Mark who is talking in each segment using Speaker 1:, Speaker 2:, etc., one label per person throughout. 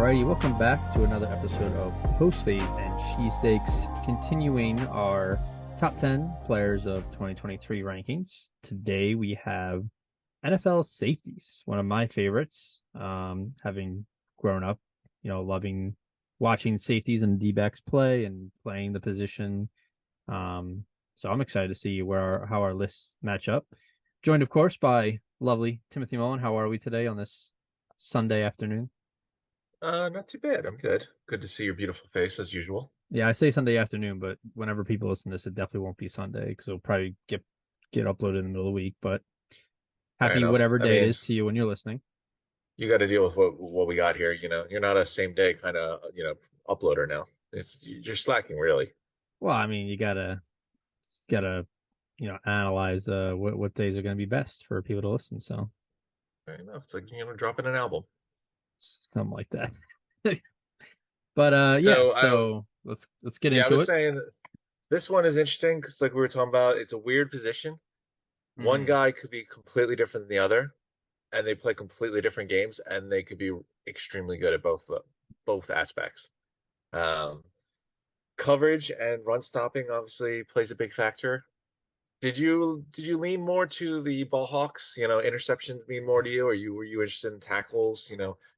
Speaker 1: Alrighty, welcome back to another episode of Post-Fades Cheesesteaks, continuing our top 10 players of 2023 rankings. Today we have NFL safeties, one of my favorites, having grown up, loving watching safeties and D-backs play and playing the position. So I'm excited to see how our lists match up. Joined, of course, by lovely Timothy Mullen. How are we today on this Sunday afternoon?
Speaker 2: Not too bad. I'm good. Good to see your beautiful face as usual.
Speaker 1: Yeah, I say Sunday afternoon, but whenever people listen to this, it definitely won't be Sunday because it'll probably get uploaded in the middle of the week. But
Speaker 2: Fair
Speaker 1: happy
Speaker 2: enough.
Speaker 1: whatever
Speaker 2: I
Speaker 1: day it
Speaker 2: mean,
Speaker 1: is to you when you're listening.
Speaker 2: you got to deal with what we got here. You're not a same day kind of uploader now. You're slacking really.
Speaker 1: Well, I mean, you gotta analyze what days are going to be best for people to listen. So
Speaker 2: Fair enough. It's like dropping an album.
Speaker 1: something like that. But yeah,
Speaker 2: So
Speaker 1: so let's get
Speaker 2: I
Speaker 1: into
Speaker 2: was
Speaker 1: it.
Speaker 2: saying this one is interesting because like we were talking about, it's a weird position. One
Speaker 1: Mm,
Speaker 2: guy could be completely different than the other, and they play completely different games, and they could be extremely good at both aspects. Um, Coverage and run stopping obviously plays a big factor. Did you lean more to the ball hawks? Interceptions mean more to you, or were you interested in tackles?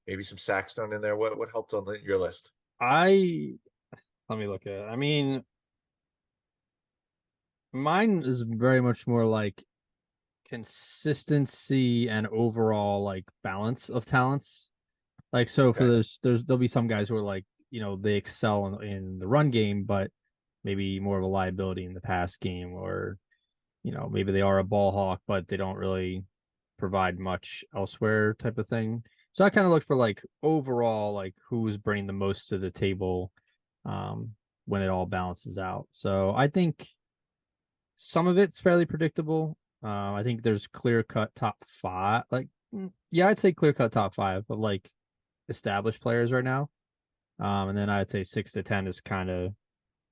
Speaker 2: Maybe some sacks thrown in there. What helped on your list?
Speaker 1: I Let me look at it. I mean, mine is very much more like consistency and overall like balance of talents. Like so for
Speaker 2: Okay.
Speaker 1: there'll be some guys who are like, they excel in the run game, but maybe more of a liability in the pass game, or maybe they are a ball hawk, but they don't really provide much elsewhere type of thing. So I kind of looked for like overall like who's bringing the most to the table um when it all balances out. So I think some of it's fairly predictable. I think there's clear cut top five. Like, yeah, I'd say clear cut top five of like established players right now. And then I'd say 6 to 10 is kind of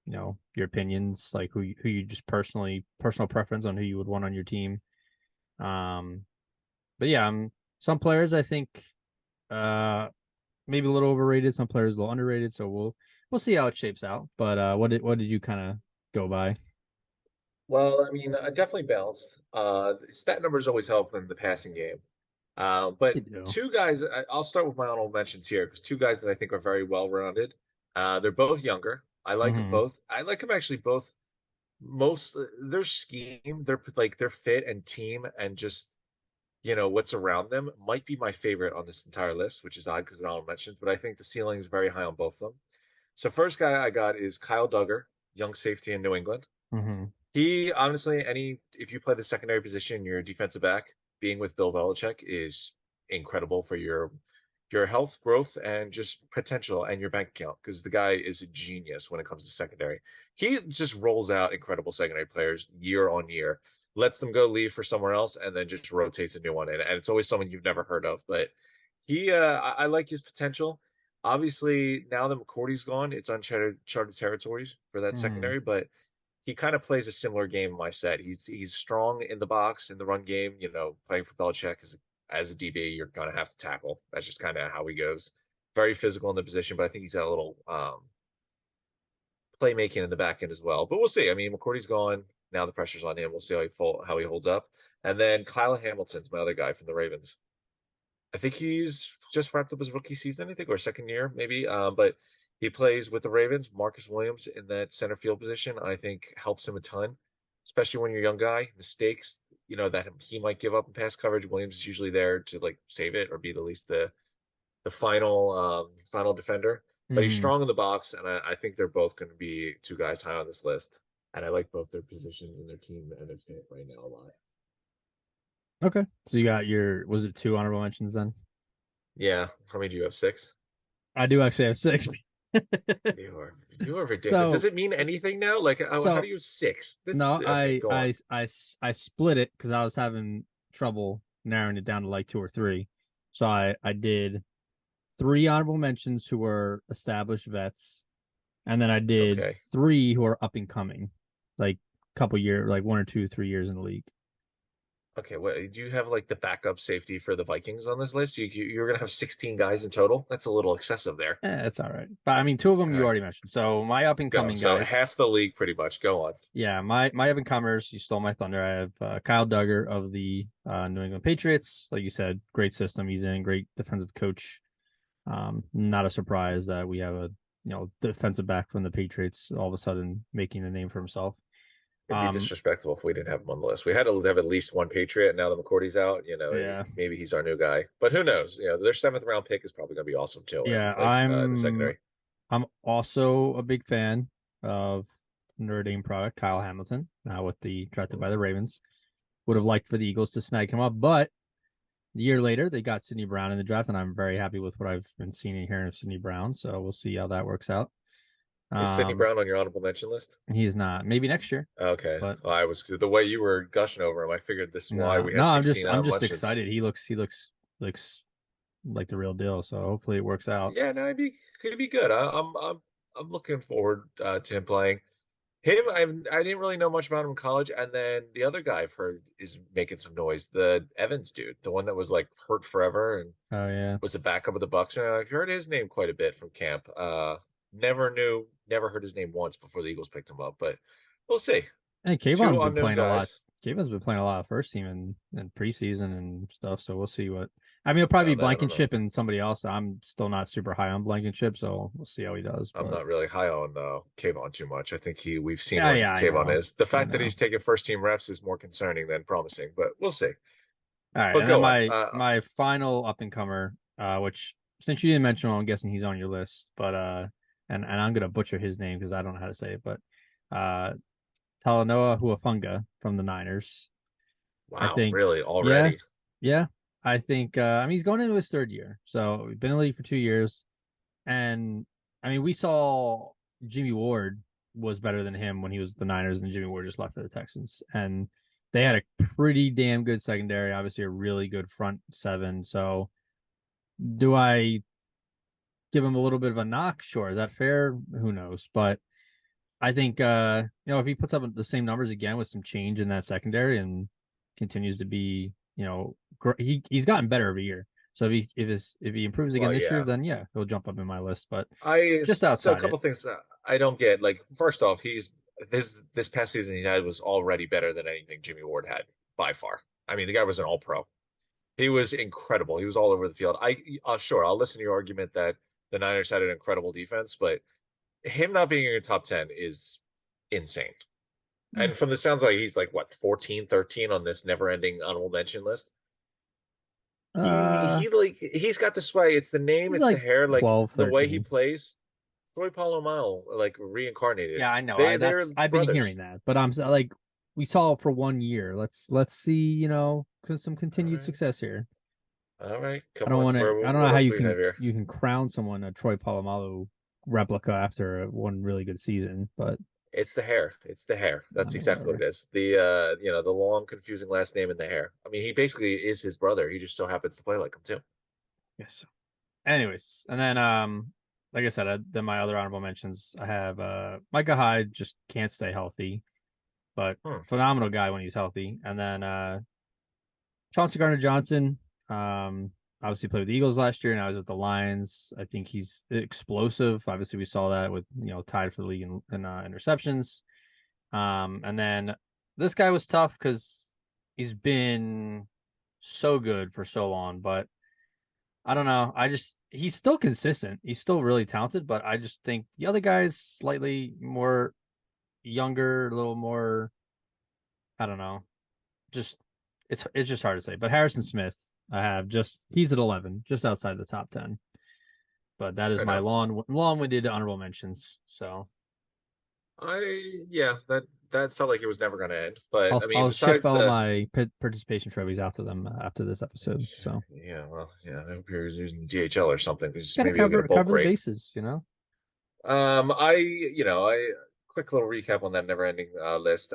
Speaker 1: your opinions, like who you just personal preference on who you would want on your team. Um, but yeah, some players I think uh maybe a little overrated, some players a little underrated. So we'll see how it shapes out. But what did you kind of go by?
Speaker 2: Well, I mean, definitely balanced. Stat numbers always help in the passing game. But
Speaker 1: You do.
Speaker 2: two guys, I'll start with my honorable mentions here because two guys that I think are very well rounded. They're both younger. I like them
Speaker 1: Mm-hmm.
Speaker 2: both. I like them actually both. Most their scheme, their fit and team, and just what's around them might be my favorite on this entire list, which is odd because they're all mentioned. But I think the ceiling is very high on both of them. So first guy I got is Kyle Duggar, young safety in New England.
Speaker 1: Mm-hmm.
Speaker 2: He honestly, if you play the secondary position, you're a defensive back. Being with Bill Belichick is incredible for your health, growth, and just potential and your bank account because the guy is a genius when it comes to secondary. He just rolls out incredible secondary players year on year, lets them go leave for somewhere else, and then just rotates a new one in. And it's always someone you've never heard of. But I like his potential. Obviously, now that McCourty's gone, it's uncharted territories for that
Speaker 1: Mm-hmm.
Speaker 2: secondary, but he kind of plays a similar game in my set. He's strong in the box in the run game. Playing for Belichick as a DB, you're gonna have to tackle. That's just kind of how he goes. Very physical in the position, but I think he's got a little playmaking in the back end as well. But we'll see. I mean, McCourty's gone. Now the pressure's on him. We'll see how he holds up. And then Kyle Hamilton's my other guy from the Ravens. I think he's just wrapped up his rookie season, I think, or second year maybe. But he plays with the Ravens. Marcus Williams in that center field position, I think, helps him a ton, especially when you're a young guy. Mistakes, that he might give up in pass coverage. Williams is usually there to like save it or be at least the final defender. But he's
Speaker 1: Mm-hmm.
Speaker 2: strong in the box, and I think they're both going to be two guys high on this list. And I like both their positions and their team and their fit right now a lot.
Speaker 1: Okay. So you got was it two honorable mentions then?
Speaker 2: Yeah, how many do you have? Six?
Speaker 1: I do actually have six.
Speaker 2: You are ridiculous. Does
Speaker 1: So
Speaker 2: it mean anything now? Like, how do
Speaker 1: so
Speaker 2: you have six? This
Speaker 1: no,
Speaker 2: okay. Go on.
Speaker 1: I split it because I was having trouble narrowing it down to like two or three. So I did three honorable mentions who were established vets, and then I did
Speaker 2: Okay.
Speaker 1: three who are up and coming, like couple year, like 1 or 2, 3 years in the league.
Speaker 2: Okay, what do you have like the backup safety for the Vikings on this list? You're gonna have 16 guys in total. That's a little excessive there.
Speaker 1: It's all right. But I mean, two of them
Speaker 2: All
Speaker 1: you
Speaker 2: right,
Speaker 1: already mentioned. So my up and
Speaker 2: go.
Speaker 1: coming
Speaker 2: So
Speaker 1: guys,
Speaker 2: half the league, pretty much. Go on.
Speaker 1: yeah, my up and comers. You stole my thunder. I have Kyle Duggar of the New England Patriots. Like you said, great system he's in, great defensive coach. Not a surprise that we have a defensive back from the Patriots all of a sudden making a name for himself.
Speaker 2: It'd be
Speaker 1: Um,
Speaker 2: disrespectful if we didn't have him on the list. We had to have at least one Patriot. Now that McCourty's out,
Speaker 1: yeah,
Speaker 2: maybe he's our new guy. But who knows? Their seventh round pick is probably gonna be awesome too if he
Speaker 1: yeah.
Speaker 2: plays in the secondary.
Speaker 1: I'm also a big fan of Notre Dame product Kyle Hamilton. Now with the drafted by the Ravens, would have liked for the Eagles to snag him up, but a year later they got Sidney Brown in the draft, and I'm very happy with what I've been seeing and hearing of Sidney Brown. So we'll see how that works out.
Speaker 2: Is Sidney
Speaker 1: Um,
Speaker 2: Brown on your honorable mention list?
Speaker 1: he's not. Maybe next year,
Speaker 2: Okay.
Speaker 1: but
Speaker 2: Well, I was the way you were gushing over him. I figured this is why
Speaker 1: no,
Speaker 2: we
Speaker 1: no.
Speaker 2: had
Speaker 1: I'm just
Speaker 2: 16
Speaker 1: I'm
Speaker 2: on
Speaker 1: just
Speaker 2: mentions.
Speaker 1: excited. He looks like the real deal. So hopefully it works out.
Speaker 2: Yeah, no, could be good. I'm looking forward to him playing. I didn't really know much about him in college, and then the other guy I've heard is making some noise. The Evans dude, the one that was like hurt forever and
Speaker 1: Oh yeah.
Speaker 2: was a backup of the Bucks. I've heard his name quite a bit from camp. Never heard his name once before the Eagles picked him up, but we'll see.
Speaker 1: And
Speaker 2: Two
Speaker 1: Kayvon's been
Speaker 2: unknown
Speaker 1: playing a lot.
Speaker 2: guys.
Speaker 1: Kayvon's been playing a lot of first team and preseason and stuff. So we'll see what. I mean, it'll probably be
Speaker 2: That I don't know.
Speaker 1: Blankenship and somebody else. I'm still not super high on Blankenship, so we'll see how he does.
Speaker 2: I'm
Speaker 1: But
Speaker 2: not really high on Kayvon too much. I think we've seen
Speaker 1: yeah,
Speaker 2: what
Speaker 1: yeah, I
Speaker 2: Kayvon
Speaker 1: know,
Speaker 2: is. The
Speaker 1: I
Speaker 2: fact that
Speaker 1: know.
Speaker 2: he's taking first team reps is more concerning than promising, but we'll see.
Speaker 1: All right,
Speaker 2: But
Speaker 1: and then
Speaker 2: go on.
Speaker 1: my final up and comer, which since you didn't mention him, I'm guessing he's on your list. But and I'm gonna butcher his name because I don't know how to say it. But uh, Talanoa Huafunga from the Niners. I
Speaker 2: Wow,
Speaker 1: think,
Speaker 2: really
Speaker 1: yeah,
Speaker 2: already?
Speaker 1: yeah. I think I mean he's going into his third year, so we've been in the league for 2 years, and I mean we saw Jimmy Ward was better than him when he was with the Niners, and Jimmy Ward just left for the Texans, and they had a pretty damn good secondary, obviously a really good front seven. So do I give him a little bit of a knock? Sure, is that fair? Who knows, but I think if he puts up the same numbers again with some change in that secondary and continues to be, he's gotten better every year. So if he improves again
Speaker 2: Well,
Speaker 1: this year,
Speaker 2: yeah.
Speaker 1: then yeah, he'll jump up in my list. But
Speaker 2: I
Speaker 1: just
Speaker 2: so a
Speaker 1: outside it,
Speaker 2: couple things I don't get. Like first off, he's this past season he had was already better than anything Jimmy Ward had by far. I mean, the guy was an All Pro. He was incredible. He was all over the field. Sure, I'll listen to your argument that the Niners had an incredible defense, but him not being in your top 10 is insane. And from the sounds like he's like what 14, 13 on this never-ending honorable mention list.
Speaker 1: uh,
Speaker 2: He's got the sway. It's the name,
Speaker 1: he's
Speaker 2: it's the
Speaker 1: like
Speaker 2: hair, like
Speaker 1: 12,
Speaker 2: the way he
Speaker 1: 13.
Speaker 2: plays. Troy Polamalu, like reincarnated.
Speaker 1: Yeah, I know.
Speaker 2: They're
Speaker 1: I've been hearing
Speaker 2: brothers.
Speaker 1: that, but like we saw it for 1 year. Let's see, some
Speaker 2: All
Speaker 1: continued
Speaker 2: right,
Speaker 1: success here.
Speaker 2: all right.
Speaker 1: I
Speaker 2: Come
Speaker 1: don't
Speaker 2: on.
Speaker 1: want to.
Speaker 2: Where
Speaker 1: I don't know
Speaker 2: what
Speaker 1: how
Speaker 2: else do we have here?
Speaker 1: you can crown someone a Troy Polamalu replica after one really good season, but
Speaker 2: It's the hair. It's the hair. That's exactly what
Speaker 1: whatever.
Speaker 2: it is. The long, confusing last name in the hair. I mean, he basically is his brother. He just so happens to play like him too.
Speaker 1: Yes. Anyways, and then like I said, then my other honorable mentions, I have Micah Hyde just can't stay healthy, but
Speaker 2: Hmm.
Speaker 1: phenomenal guy when he's healthy, and then Chauncey Gardner Johnson. Obviously played with the Eagles last year, and I was with the Lions. I think he's explosive. Obviously, we saw that with tied for the league in interceptions. And then this guy was tough because he's been so good for so long, but I don't know. He's still consistent. He's still really talented, but I just think the other guy's slightly more younger, a little more. I don't know. Just it's just hard to say. But Harrison Smith, I have just he's at 11, just outside the top 10. But that is
Speaker 2: Fair
Speaker 1: my
Speaker 2: enough.
Speaker 1: long-winded honorable mentions. So
Speaker 2: Yeah, that felt like it was never going to end. But I mean,
Speaker 1: I'll ship
Speaker 2: besides
Speaker 1: all
Speaker 2: the
Speaker 1: my participation trophies after them after this episode. So
Speaker 2: yeah, well, yeah, I hope you're using DHL or something because
Speaker 1: got to
Speaker 2: maybe you'll get a bulk
Speaker 1: cover the
Speaker 2: rate.
Speaker 1: bases.
Speaker 2: I quick little recap on that never-ending list.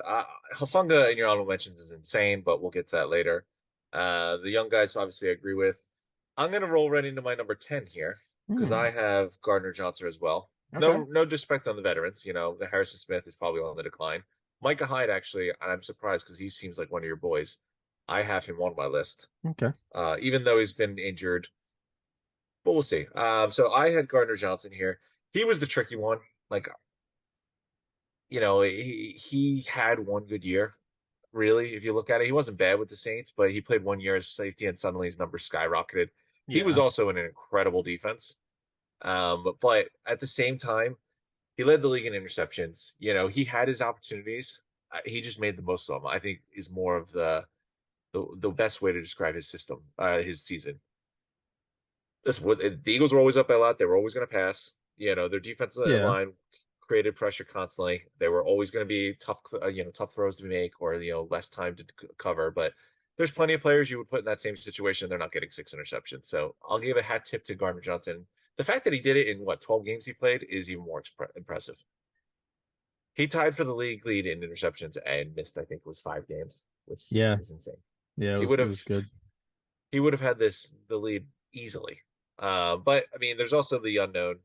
Speaker 2: Hafunga in your honorable mentions is insane, but we'll get to that later. The young guys, obviously, I agree with. I'm gonna roll right into my number 10 here because
Speaker 1: Hmm.
Speaker 2: I have Gardner Johnson as well.
Speaker 1: Okay.
Speaker 2: No disrespect on the veterans. The Harrison Smith is probably on the decline. Micah Hyde, actually, I'm surprised because he seems like one of your boys. I have him on my list,
Speaker 1: Okay.
Speaker 2: even though he's been injured, but we'll see. So I had Gardner Johnson here. He was the tricky one. Like, he had one good year, really. If you look at it, he wasn't bad with the Saints, but he played 1 year as safety, and suddenly his numbers skyrocketed. He was
Speaker 1: Yeah.
Speaker 2: also in an incredible defense. But at the same time, he led the league in interceptions. He had his opportunities. He just made the most of them. I think is more of the best way to describe his system, his season. Listen, the Eagles were always up by a lot. They were always going to pass. Their defensive
Speaker 1: Yeah.
Speaker 2: line created pressure constantly. They were always going to be tough, tough throws to make, or less time to cover. But there's plenty of players you would put in that same situation. They're not getting 6 interceptions. So I'll give a hat tip to Gardner Johnson. The fact that he did it in 12 games he played is even more impressive. He tied for the league lead in interceptions and missed, I think it was 5 games, which
Speaker 1: Yeah.
Speaker 2: is insane.
Speaker 1: Yeah. It
Speaker 2: He
Speaker 1: was
Speaker 2: would
Speaker 1: it
Speaker 2: have
Speaker 1: was good.
Speaker 2: he would have had the lead easily. But I mean, there's also the unknown.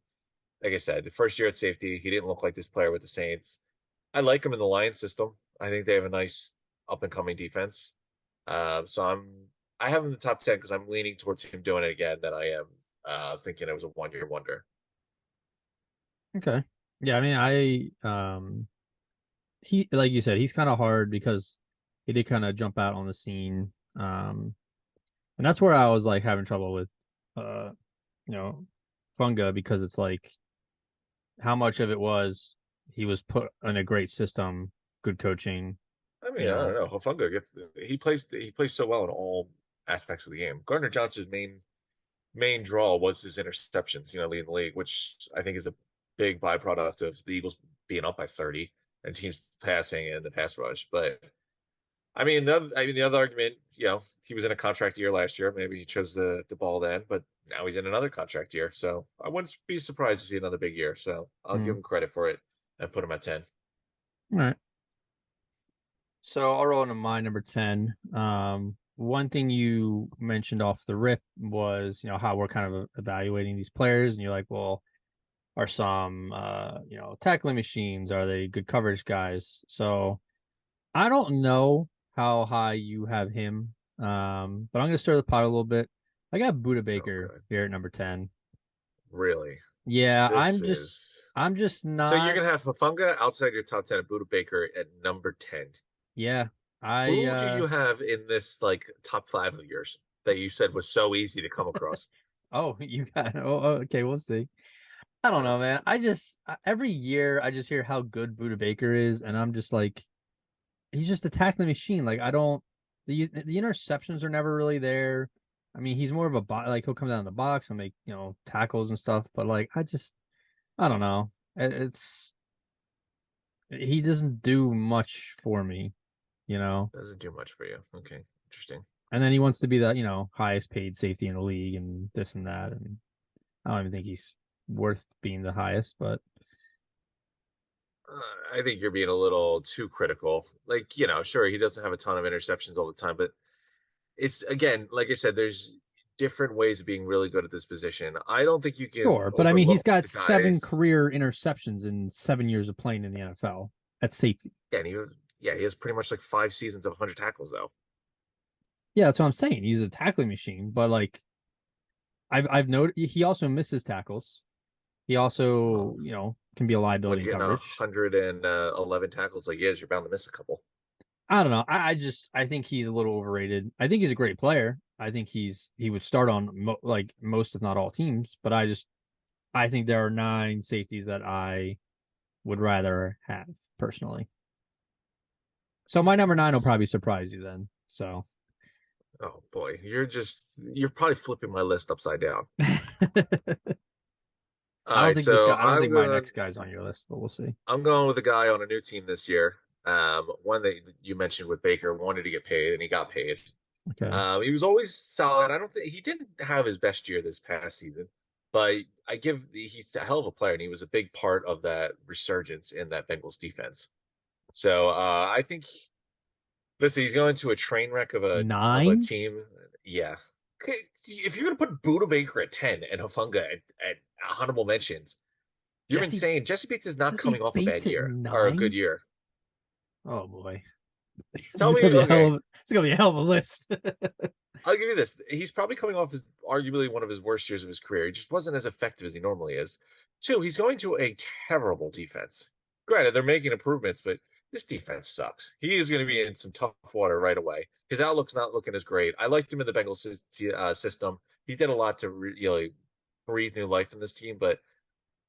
Speaker 2: Like I said, the first year at safety, he didn't look like this player with the Saints. I like him in the Lions system. I think they have a nice up and coming defense. So I have him in the top 10 because I'm leaning towards him doing it again than I am thinking it was a 1 year wonder.
Speaker 1: Okay. Yeah, I mean, he like you said, he's kind of hard because he did kind of jump out on the scene. And that's where I was like having trouble with uh you know, Funga because it's like how much of it was he was put in a great system, good coaching,
Speaker 2: I
Speaker 1: you
Speaker 2: mean, I don't
Speaker 1: know.
Speaker 2: know. Hufanga gets he plays so well in all aspects of the game. Gardner Johnson's main draw was his interceptions, leading the league, which I think is a big byproduct of the Eagles being up by 30 and teams passing and the pass rush. But the other argument, he was in a contract year last year. Maybe he chose the ball then, but now he's in another contract year. So I wouldn't be surprised to see another big year. So I'll give
Speaker 1: Mm.
Speaker 2: him credit for it and put him at 10.
Speaker 1: All right. So I'll roll into my number 10. One thing you mentioned off the rip was, how we're kind of evaluating these players, and you're like, well, are some tackling machines? Are they good coverage guys? So I don't know how high you have him. But I'm gonna stir the pot a little bit. I got Buda
Speaker 2: Oh,
Speaker 1: Baker
Speaker 2: good.
Speaker 1: here at number 10.
Speaker 2: Really?
Speaker 1: Yeah,
Speaker 2: This is
Speaker 1: I'm just
Speaker 2: So you're
Speaker 1: not.
Speaker 2: gonna have Hafunga outside your top 10 and Buda Baker at number 10.
Speaker 1: Yeah, I
Speaker 2: Who do you have in this like top five of yours that you said was so easy to come across?
Speaker 1: oh, you got okay, we'll see. I don't
Speaker 2: Uh,
Speaker 1: know, man. Every year I just hear how good Buda Baker is, and I'm just like, he's just a tackling machine. Like I don't the interceptions are never really there. I mean, he's more of a like he'll come down in the box and make, tackles and stuff, but like I don't know. It's he doesn't do much for me, you know.
Speaker 2: doesn't do much for you. Okay, interesting.
Speaker 1: And then he wants to be the, highest paid safety in the league and this and that, and I don't even think he's worth being the highest, but
Speaker 2: I think you're being a little too critical. Like, sure, he doesn't have a ton of interceptions all the time, but it's again, like I said, there's different ways of being really good at this position. I don't think you can
Speaker 1: sure. But I mean, he's
Speaker 2: overlook
Speaker 1: got
Speaker 2: the
Speaker 1: 7
Speaker 2: guys.
Speaker 1: career interceptions in 7 years of playing in the NFL at safety.
Speaker 2: Yeah, he has pretty much like 5 seasons of 100 tackles though.
Speaker 1: Yeah, that's what I'm saying. He's a tackling machine, but like I've noted he also misses tackles. He also,
Speaker 2: Well,
Speaker 1: can be a
Speaker 2: when
Speaker 1: liability in
Speaker 2: you're getting
Speaker 1: coverage.
Speaker 2: 111 tackles like he is, you're bound to miss a couple.
Speaker 1: I don't know. I think he's a little overrated. I think he's a great player. I think he would start on like most if not all teams, but I think there are 9 safeties that I would rather have personally. So my number 9 will probably surprise you then. So
Speaker 2: Oh boy, you're probably flipping my list upside down.
Speaker 1: I
Speaker 2: All right, so
Speaker 1: I don't think my next guy's on your list, but we'll see.
Speaker 2: I'm going with a guy on a new team this year. One that you mentioned with Baker wanted to get paid, and he got paid.
Speaker 1: Okay.
Speaker 2: He was always solid. I don't think he didn't have his best year this past season, but he's a hell of a player, and he was a big part of that resurgence in that Bengals defense. So I think, listen, he's going to a train wreck of a
Speaker 1: 9?
Speaker 2: team. Yeah, okay, if you're gonna put Buda Baker at 10 and Hafunga at honorable mentions, you're
Speaker 1: Jesse
Speaker 2: insane. Jesse Bates is not
Speaker 1: Jesse
Speaker 2: coming off a bad
Speaker 1: Bates at
Speaker 2: year or a good
Speaker 1: 9?
Speaker 2: year.
Speaker 1: Oh boy. This
Speaker 2: Tell
Speaker 1: is gonna
Speaker 2: me,
Speaker 1: be a hell
Speaker 2: okay,
Speaker 1: of it's gonna be a hell of a list.
Speaker 2: I'll give you this. He's probably coming off his arguably one of his worst years of his career. He just wasn't as effective as he normally is. Two, he's going to a terrible defense. Granted, they're making improvements, but this defense sucks. He is going to be in some tough water right away. His outlook's not looking as great. I liked him in the Bengals system. He did a lot to really breathe new life in this team, but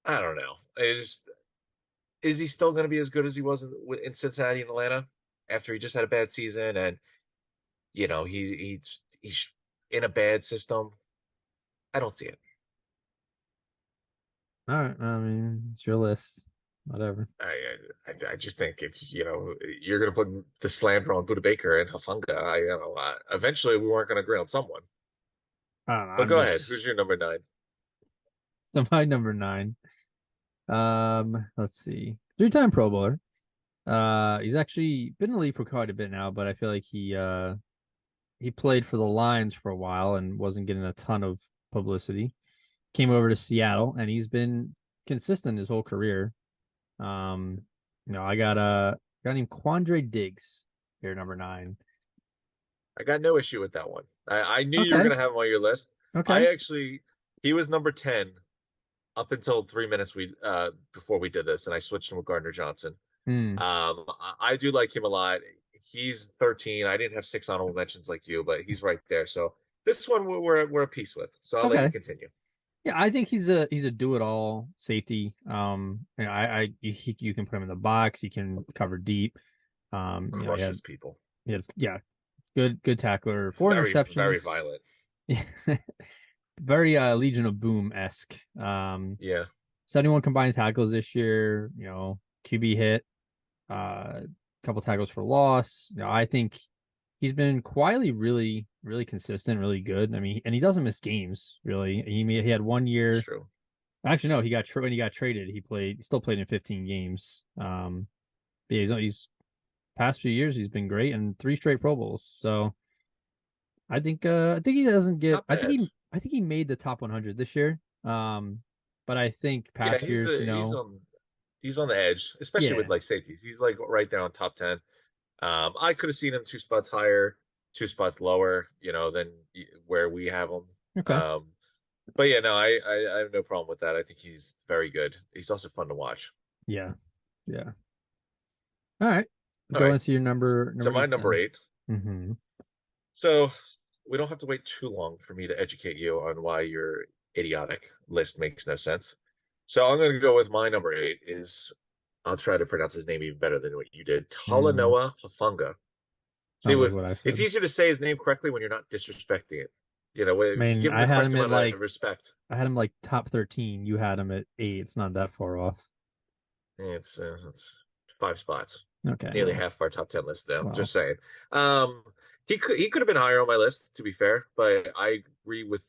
Speaker 2: I don't know. It just is he still going to be as good as he was in Cincinnati and Atlanta after he just had a bad season and he's in a bad system. I don't see it.
Speaker 1: All right, I mean, it's your list. Whatever.
Speaker 2: I just think if you're going to put the slander on Buda Baker and Hufanga, eventually we weren't going to agree on someone.
Speaker 1: I don't know.
Speaker 2: But
Speaker 1: I'm
Speaker 2: go ahead. Who's
Speaker 1: just
Speaker 2: your number nine?
Speaker 1: so my number nine. Let's see. Three-time Pro Bowler. He's actually been in the league for quite a bit now, but I feel like he played for the Lions for a while and wasn't getting a ton of publicity. Came over to Seattle and he's been consistent his whole career. I got a guy named Quandre Diggs here, number nine.
Speaker 2: I got no issue with that one. I knew you were
Speaker 1: Okay,
Speaker 2: going to have him on your list.
Speaker 1: okay.
Speaker 2: I actually, he was number 10 up until 3 minutes before we did this, and I switched him with Gardner Johnson.
Speaker 1: Hmm.
Speaker 2: I do like him a lot. He's 13. I didn't have six honorable mentions like you, but he's right there. So this one we're a piece with. So I'll let you
Speaker 1: Okay.
Speaker 2: continue.
Speaker 1: Yeah, I think he's a do-it-all safety. You can put him in the box. He can cover deep. He had
Speaker 2: Crushes people.
Speaker 1: yeah, good tackler. Four
Speaker 2: Very, very
Speaker 1: interceptions.
Speaker 2: violent.
Speaker 1: Very Legion of Boom esque.
Speaker 2: Yeah,
Speaker 1: 71 combined tackles this year. QB hit. A couple tackles for loss. I think he's been quietly really, really consistent, really good. I mean, and he doesn't miss games really. He had one
Speaker 2: it's
Speaker 1: year.
Speaker 2: true.
Speaker 1: Actually, no, when he got traded, he still played in 15 games. But yeah, he's past few years he's been great and three straight Pro Bowls. So I think he doesn't get.
Speaker 2: Not bad.
Speaker 1: I think he made the top 100 this year. But I think
Speaker 2: Yeah,
Speaker 1: past years,
Speaker 2: he's on the edge, especially with
Speaker 1: yeah,
Speaker 2: like safeties. He's like right there on top 10. I could have seen him two spots higher, two spots lower, than where we have him.
Speaker 1: okay,
Speaker 2: Um, but yeah, no, I have no problem with that. I think he's very good. He's also fun to watch.
Speaker 1: yeah, yeah. All right,
Speaker 2: All
Speaker 1: go
Speaker 2: right.
Speaker 1: into your number
Speaker 2: So my
Speaker 1: eight
Speaker 2: number
Speaker 1: then.
Speaker 2: eight.
Speaker 1: Mm-hmm.
Speaker 2: So we don't have to wait too long for me to educate you on why your idiotic list makes no sense. So I'm going to go with my number eight is I'll try to pronounce his name even better than what you did.
Speaker 1: Mm,
Speaker 2: Talanoa Hufanga. See,
Speaker 1: sounds like what I
Speaker 2: it's
Speaker 1: said.
Speaker 2: easier to say his name correctly when you're not disrespecting it.
Speaker 1: I
Speaker 2: If you
Speaker 1: mean,
Speaker 2: give him the correct amount of respect,
Speaker 1: I had him like top 13. You had him at eight. It's not that far off.
Speaker 2: it's five spots,
Speaker 1: Okay,
Speaker 2: nearly half of our top 10 list. Though, just
Speaker 1: well,
Speaker 2: saying. Um, he could have been higher on my list, to be fair, but I agree with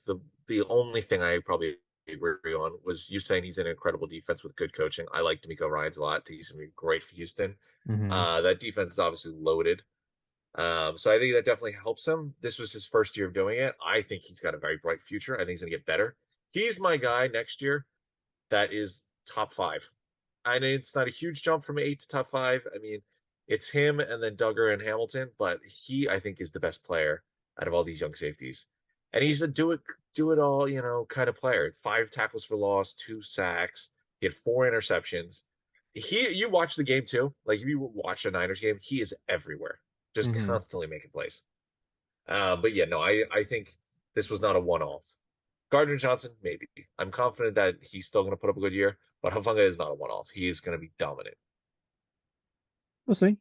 Speaker 2: the only thing I probably agree on was you saying he's an incredible defense with good coaching. I like D'Amico Ryans a lot. He's gonna be great for Houston.
Speaker 1: mm-hmm.
Speaker 2: That defense is obviously loaded. So I think that definitely helps him. This was his first year of doing it. I think he's got a very bright future. I think he's going to get better. He's my guy next year that is top five. I know it's not a huge jump from eight to top five. I mean, it's him and then Duggar and Hamilton, but he, I think, is the best player out of all these young safeties. And he's a do it all, kind of player. Five tackles for loss, two sacks. He had four interceptions. You watch the game too. Like if you watch a Niners game, he is everywhere, just
Speaker 1: Mm-hmm.
Speaker 2: constantly making plays. But yeah, no, I think this was not a one-off. Gardner Johnson, maybe. I'm confident that he's still going to put up a good year, but Hufanga is not a one-off. He is going to be dominant.
Speaker 1: We'll see.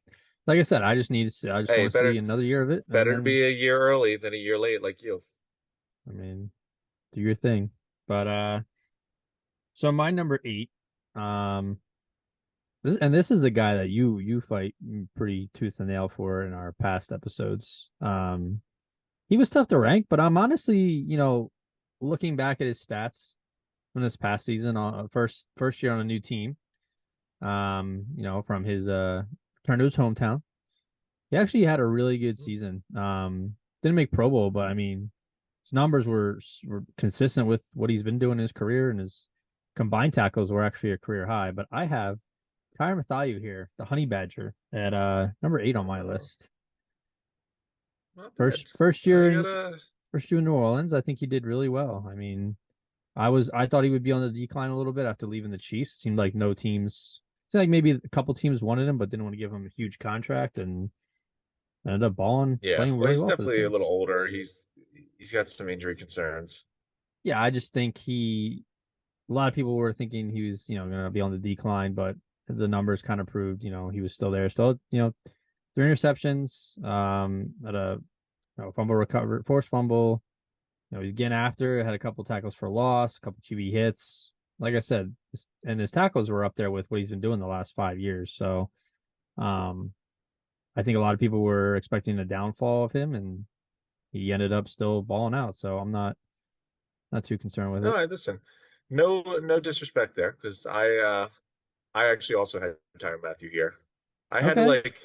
Speaker 1: Like I said, I just
Speaker 2: Hey,
Speaker 1: want to see
Speaker 2: better
Speaker 1: another year of it, and
Speaker 2: better to
Speaker 1: then
Speaker 2: be a year early than a year late, like you.
Speaker 1: I mean, do your thing. But so my number eight, um, this is the guy that you fight pretty tooth and nail for in our past episodes. He was tough to rank, but I'm honestly, looking back at his stats from this past season on first year on a new team, from his return to his hometown. He actually had a really good season. Didn't make Pro Bowl, but I mean, his numbers were consistent with what he's been doing in his career, and his combined tackles were actually a career high. But I have Tyrann Mathieu here, the Honey Badger at number 8 on my
Speaker 2: Oh,
Speaker 1: list.
Speaker 2: not bad.
Speaker 1: First
Speaker 2: I
Speaker 1: year in
Speaker 2: gotta.
Speaker 1: New Orleans. I think he did really well. I mean, I thought he would be on the decline a little bit after leaving the Chiefs. Seemed like no teams, seemed like maybe a couple teams wanted him, but didn't want to give him a huge contract, and ended up
Speaker 2: Yeah,
Speaker 1: playing
Speaker 2: well,
Speaker 1: really
Speaker 2: he's
Speaker 1: well for the
Speaker 2: definitely a little
Speaker 1: Saints.
Speaker 2: older. He's got some injury concerns.
Speaker 1: Yeah, I just think a lot of people were thinking he was, going to be on the decline, but the numbers kind of proved, he was still there. Still, three interceptions, at a fumble recovery, forced fumble. He's getting after, had a couple tackles for loss, a couple QB hits. Like I said, and his tackles were up there with what he's been doing the last 5 years. So, um, I think a lot of people were expecting a downfall of him, and he ended up still balling out. So I'm not too concerned with
Speaker 2: No,
Speaker 1: it.
Speaker 2: listen, no disrespect there, because I actually also had Tyrann Mathieu here. I had to
Speaker 1: Okay.
Speaker 2: like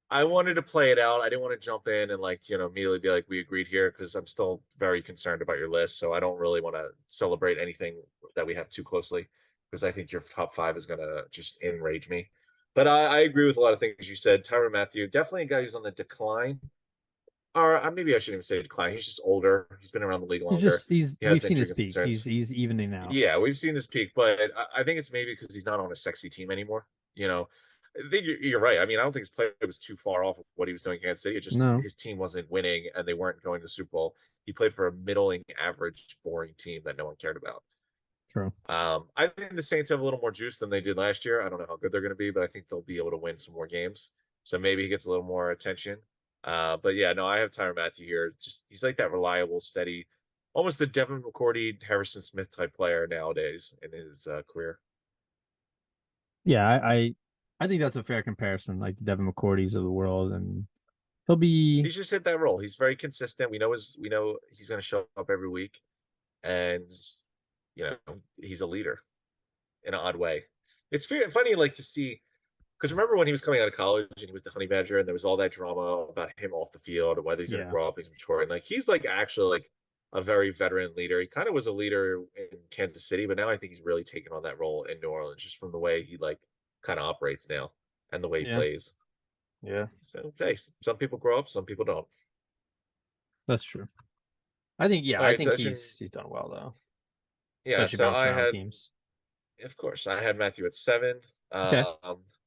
Speaker 2: I wanted to play it out. I didn't want to jump in and like, immediately be like, we agreed here because I'm still very concerned about your list. So I don't really want to celebrate anything that we have too closely because I think your top five is going to just enrage me. But I agree with a lot of things you said. Tyrann Mathieu, definitely a guy who's on the decline. Or maybe I shouldn't even say decline. He's just older. He's been around the league longer.
Speaker 1: He's
Speaker 2: He has
Speaker 1: we've
Speaker 2: the
Speaker 1: seen
Speaker 2: injury
Speaker 1: his peak.
Speaker 2: concerns.
Speaker 1: He's evening out.
Speaker 2: Yeah, we've seen this peak, but I think it's maybe because he's not on a sexy team anymore. You know, I think you're right. I mean, I don't think his play was too far off of what he was doing in Kansas City. It just
Speaker 1: No,
Speaker 2: his team wasn't winning and they weren't going to the Super Bowl. He played for a middling, average, boring team that no one cared about.
Speaker 1: true.
Speaker 2: I think the Saints have a little more juice than they did last year. I don't know how good they're going to be, but I think they'll be able to win some more games. So maybe he gets a little more attention. But yeah, no, I have Tyrann Mathieu here. Just he's like that reliable, steady, almost the Devin McCourty, Harrison Smith type player nowadays in his career.
Speaker 1: Yeah, I think that's a fair comparison, like the Devin McCourties of the world, and he'll be
Speaker 2: He's just hit that role. He's very consistent. We know he's going to show up every week, and he's a leader in an odd way. It's funny, like to see because remember when he was coming out of college and he was the Honey Badger, and there was all that drama about him off the field and whether he's going to
Speaker 1: yeah,
Speaker 2: grow up, he's mature, and like he's like actually like a very veteran leader. He kind of was a leader in Kansas City, but now I think he's really taken on that role in New Orleans just from the way he like kind of operates now and the way he
Speaker 1: yeah,
Speaker 2: plays.
Speaker 1: yeah.
Speaker 2: So, hey, some people grow up, some people don't.
Speaker 1: That's true. I think
Speaker 2: All
Speaker 1: I
Speaker 2: right,
Speaker 1: think
Speaker 2: so that's your,
Speaker 1: he's done well though,
Speaker 2: yeah.
Speaker 1: especially
Speaker 2: So
Speaker 1: bouncing
Speaker 2: I
Speaker 1: around
Speaker 2: had,
Speaker 1: teams.
Speaker 2: of course, I had Matthew at 7.
Speaker 1: Okay.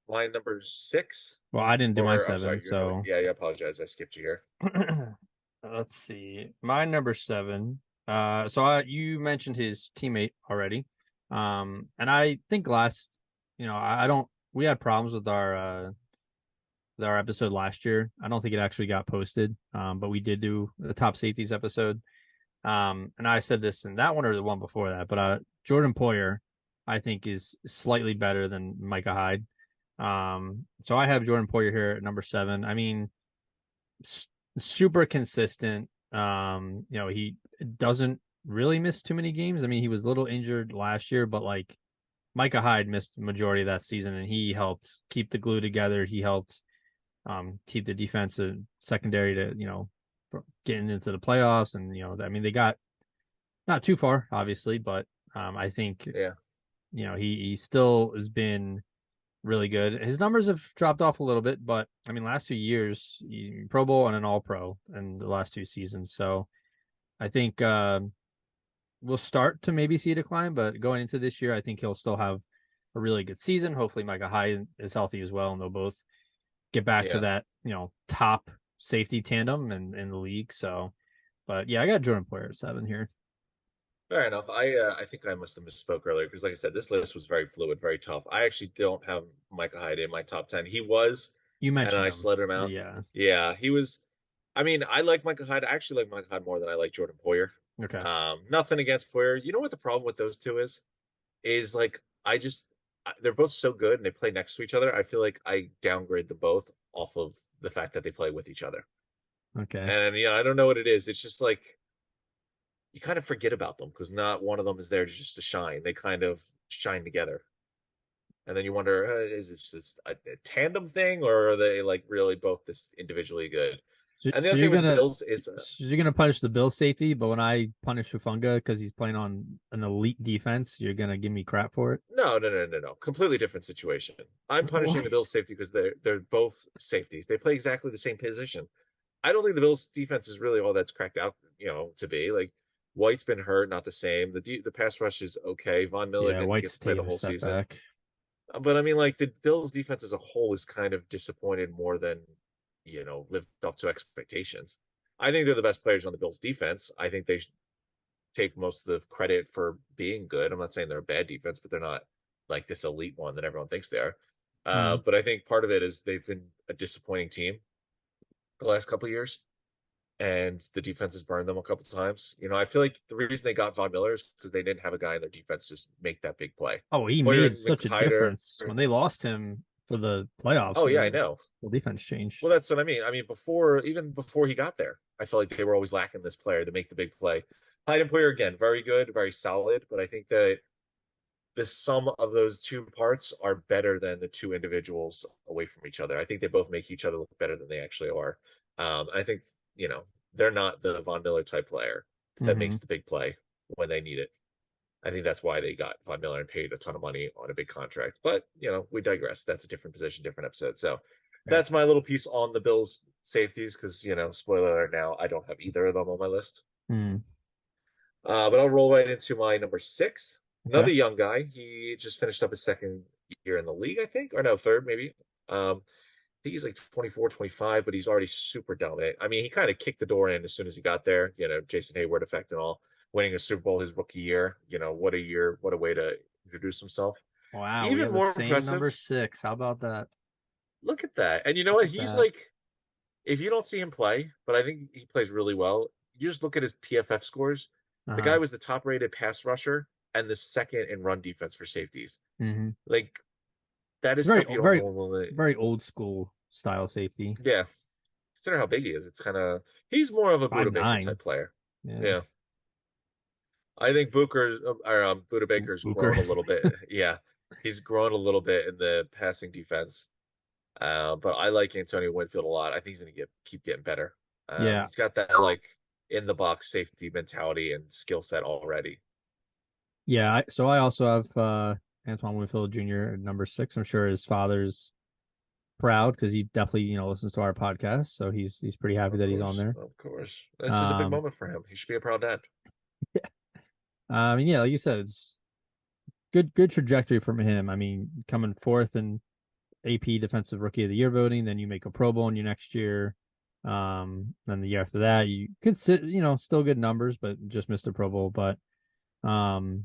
Speaker 2: My number 6,
Speaker 1: Well, I didn't do my
Speaker 2: or I'm
Speaker 1: seven,
Speaker 2: sorry, you're number.
Speaker 1: so
Speaker 2: Yeah, I apologize. I skipped you here.
Speaker 1: let's see. My number 7. You mentioned his teammate already. And I think I don't. We had problems with our episode last year. I don't think it actually got posted. But we did do the top safeties episode. And I said this in that one or the one before that, but Jordan Poyer, I think, is slightly better than Micah Hyde. So I have Jordan Poyer here at number 7. I mean, super consistent. He doesn't really miss too many games. I mean, he was a little injured last year, but like Micah Hyde missed the majority of that season, and he helped keep the glue together. He helped keep the defensive secondary to getting into the playoffs, and I mean they got not too far, obviously, but I think
Speaker 2: Yeah.
Speaker 1: he still has been really good. His numbers have dropped off a little bit, but I mean, last 2 years, Pro Bowl and an All Pro in the last 2 seasons. So I think we'll start to maybe see a decline, but going into this year, I think he'll still have a really good season. Hopefully, Micah Hyde is healthy as well, and they'll both get back to
Speaker 2: Yeah.
Speaker 1: that top safety tandem in the league. So, but yeah, I got Jordan Poyer at 7 here.
Speaker 2: Fair enough. I think I must have misspoke earlier because, like I said, this list was very fluid, very tough. I actually don't have Micah Hyde in my top 10. He was,
Speaker 1: You
Speaker 2: and then
Speaker 1: mentioned
Speaker 2: I
Speaker 1: him,
Speaker 2: slid him out.
Speaker 1: yeah.
Speaker 2: Yeah, he was. I mean, I like Micah Hyde. I actually like Micah Hyde more than I like Jordan Poyer.
Speaker 1: Okay,
Speaker 2: Nothing against Poyer. You know what the problem with those two is? Is like they're both so good and they play next to each other. I feel like I downgrade them both off of the fact that they play with each other.
Speaker 1: okay.
Speaker 2: And I don't know what it is. It's just like you kind of forget about them because not one of them is there just to shine. They kind of shine together. And then you wonder, is this just a tandem thing or are they like really both this individually good?
Speaker 1: So,
Speaker 2: And the
Speaker 1: so
Speaker 2: other
Speaker 1: you're
Speaker 2: thing with the
Speaker 1: gonna
Speaker 2: Bills is,
Speaker 1: so you're gonna punish the Bills safety, but when I punish Hufunga because he's playing on an elite defense, you're gonna give me crap for it.
Speaker 2: no, no, no, no, no. Completely different situation. I'm punishing
Speaker 1: What?
Speaker 2: the Bills safety because they're both safeties. They play exactly the same position. I don't think the Bills defense is really all that's cracked out, to be. Like White's been hurt, not the same. The pass rush is okay. Von Miller
Speaker 1: Yeah,
Speaker 2: didn't get
Speaker 1: White's
Speaker 2: to play the
Speaker 1: taking a
Speaker 2: whole
Speaker 1: step
Speaker 2: season.
Speaker 1: back.
Speaker 2: But I mean, like the Bills defense as a whole is kind of disappointed more than, lived up to expectations. I think they're the best players on the Bills defense. I think they should take most of the credit for being good. I'm not saying they're a bad defense, but they're not like this elite one that everyone thinks they are.
Speaker 1: Mm.
Speaker 2: But I think part of it is they've been a disappointing team the last couple of years, and the defense has burned them a couple of times. I feel like the reason they got Von Miller is because they didn't have a guy in their defense to make that big play.
Speaker 1: Oh, he
Speaker 2: Hoyer
Speaker 1: made
Speaker 2: and
Speaker 1: such a
Speaker 2: McHider.
Speaker 1: difference when they lost him for the playoffs.
Speaker 2: Oh yeah, I
Speaker 1: The
Speaker 2: know.
Speaker 1: whole defense changed.
Speaker 2: Well, that's what I mean. I mean, even before he got there, I felt like they were always lacking this player to make the big play. Hyde and Poyer again, very good, very solid, but I think that the sum of those two parts are better than the two individuals away from each other. I think they both make each other look better than they actually are. I think, they're not the Von Miller type player that
Speaker 1: Hmm.
Speaker 2: makes the big play when they need it. I think that's why they got Von Miller and paid a ton of money on a big contract. But, we digress. That's a different position, different episode. So
Speaker 1: Right.
Speaker 2: that's my little piece on the Bills safeties because, spoiler alert now, I don't have either of them on my list.
Speaker 1: Mm.
Speaker 2: But I'll roll right into my number six.
Speaker 1: Okay.
Speaker 2: Another young guy. He just finished up his second year in the league, I think, or no, third maybe. I think he's like 24, 25, but he's already super dominant. I mean, he kind of kicked the door in as soon as he got there, Jason Hayward effect and all, winning a Super Bowl his rookie year. What a year, what a way to introduce himself.
Speaker 1: Wow, we
Speaker 2: Even
Speaker 1: have the
Speaker 2: more
Speaker 1: same
Speaker 2: impressive,
Speaker 1: number six. How about that?
Speaker 2: look at that. And you know
Speaker 1: Look
Speaker 2: what?
Speaker 1: at
Speaker 2: He's
Speaker 1: that.
Speaker 2: like, if you don't see him play, but I think he plays really well, you just look at his PFF scores. The guy
Speaker 1: Uh-huh.
Speaker 2: was the top rated pass rusher and the second in run defense for safeties.
Speaker 1: Hmm.
Speaker 2: Like, that is
Speaker 1: Very,
Speaker 2: stuff you don't
Speaker 1: very,
Speaker 2: normally,
Speaker 1: very old school style safety.
Speaker 2: yeah. Consider how big he is. He's more of a
Speaker 1: Five
Speaker 2: Buda Baker type
Speaker 1: nine.
Speaker 2: player.
Speaker 1: Yeah.
Speaker 2: Yeah. I think Buda Baker's
Speaker 1: Booker.
Speaker 2: grown a little bit. Yeah. He's grown a little bit in the passing defense. But I like Antonio Winfield a lot. I think he's going to keep getting better.
Speaker 1: Yeah.
Speaker 2: He's got that like in the box safety mentality and skill set already.
Speaker 1: Yeah. So I also have Antoine Winfield Jr. at number six. I'm sure his father's proud because he definitely, listens to our podcast. So he's pretty happy
Speaker 2: Of
Speaker 1: that he's on
Speaker 2: course,
Speaker 1: there.
Speaker 2: of course. This is a big
Speaker 1: Um,
Speaker 2: moment for him. He should be a proud dad.
Speaker 1: yeah, like you said, it's good trajectory from him. I mean, coming fourth in AP Defensive Rookie of the Year voting, then you make a Pro Bowl in your next year. Then the year after that, you could sit, still good numbers, but just missed a Pro Bowl. But um,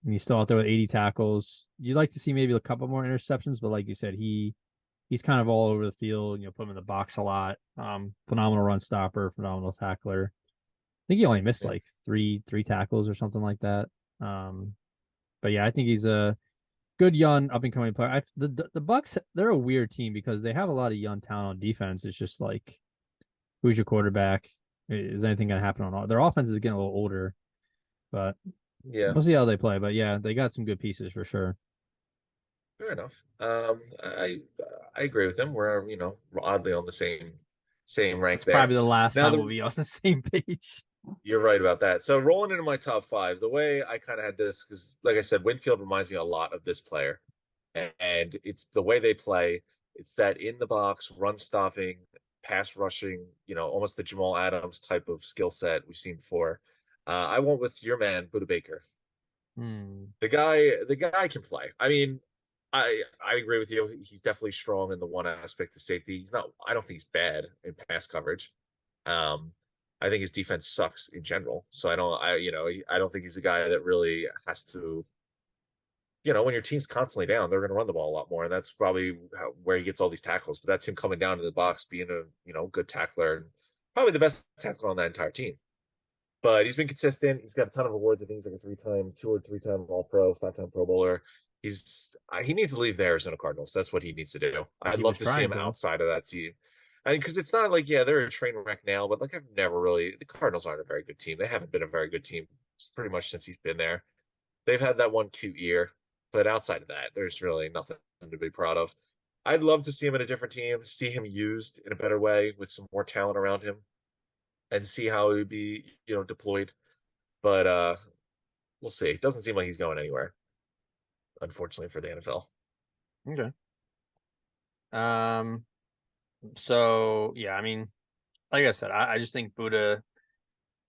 Speaker 1: he's still out there with 80 tackles. You'd like to see maybe a couple more interceptions, but like you said, he's kind of all over the field. Put him in the box a lot. Phenomenal run stopper, phenomenal tackler. I think he only missed
Speaker 2: Yeah.
Speaker 1: like three tackles or something like that. Um, but yeah, I think he's a good young up and coming player. The Bucks, they're a weird team because they have a lot of young talent on defense. It's just like, who's your quarterback? Is anything going to happen on all? Their offense is getting a little older, but
Speaker 2: Yeah,
Speaker 1: we'll see how they play. But yeah, they got some good pieces for sure.
Speaker 2: fair enough. I agree with him. We're oddly on the same rank
Speaker 1: It's
Speaker 2: there.
Speaker 1: probably the last
Speaker 2: Now
Speaker 1: time we'll
Speaker 2: the
Speaker 1: be on the same page.
Speaker 2: You're right about that. So rolling into my top five, the way I kind of had this, because like I said, Winfield reminds me a lot of this player, and it's the way they play. It's that in the box, run stopping, pass rushing, almost the Jamal Adams type of skill set we've seen before. I went with your man, Buda Baker.
Speaker 1: Hmm.
Speaker 2: The guy can play. I mean, I agree with you. He's definitely strong in the one aspect of safety. He's not. I don't think he's bad in pass coverage. Um, I think his defense sucks in general. So I don't think he's a guy that really has to. When your team's constantly down, they're going to run the ball a lot more, and that's probably where he gets all these tackles. But that's him coming down to the box, being a good tackler, and probably the best tackler on that entire team. But he's been consistent. He's got a ton of awards. I think he's like a two or three-time All-Pro, five-time Pro Bowler. He needs to leave the Arizona Cardinals. That's what he needs to do. I'd
Speaker 1: He
Speaker 2: love
Speaker 1: was
Speaker 2: to see
Speaker 1: trying
Speaker 2: him
Speaker 1: to.
Speaker 2: outside of that team. I mean, because it's not like, yeah, they're a train wreck now, but like the Cardinals aren't a very good team. They haven't been a very good team pretty much since he's been there. They've had that one cute year, but outside of that, there's really nothing to be proud of. I'd love to see him in a different team, see him used in a better way with some more talent around him, and see how he would be, deployed. But we'll see. It doesn't seem like he's going anywhere, unfortunately for the NFL.
Speaker 1: Okay. Um. So yeah, I mean, like I said, I just think Buddha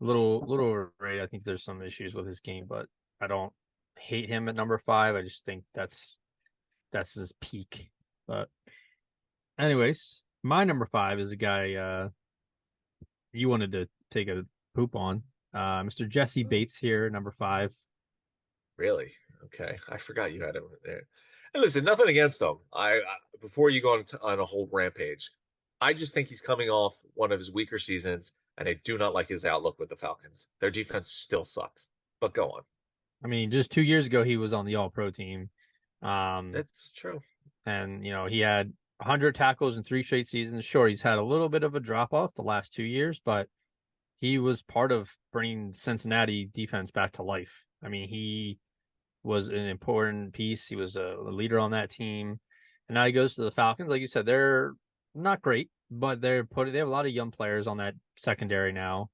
Speaker 1: little overrated. I think there's some issues with his game, but I don't hate him at number five. I just think that's his peak. But anyways, my number five is a guy you wanted to take a poop on. Mr. Jesse Bates here, number five.
Speaker 2: Really? Okay. I forgot you had him there. And listen, nothing against him. Before you go on a whole rampage, I just think he's coming off one of his weaker seasons, and I do not like his outlook with the Falcons. Their defense still sucks. But go on.
Speaker 1: I mean, just 2 years ago he was on the All Pro team.
Speaker 2: That's true.
Speaker 1: And he had 100 tackles in 3 straight seasons. Sure, he's had a little bit of a drop off the last 2 years, but he was part of bringing Cincinnati defense back to life. I mean, he was an important piece. He was a leader on that team, and now he goes to the Falcons. Like you said, they're not great, but they have a lot of young players on that secondary now.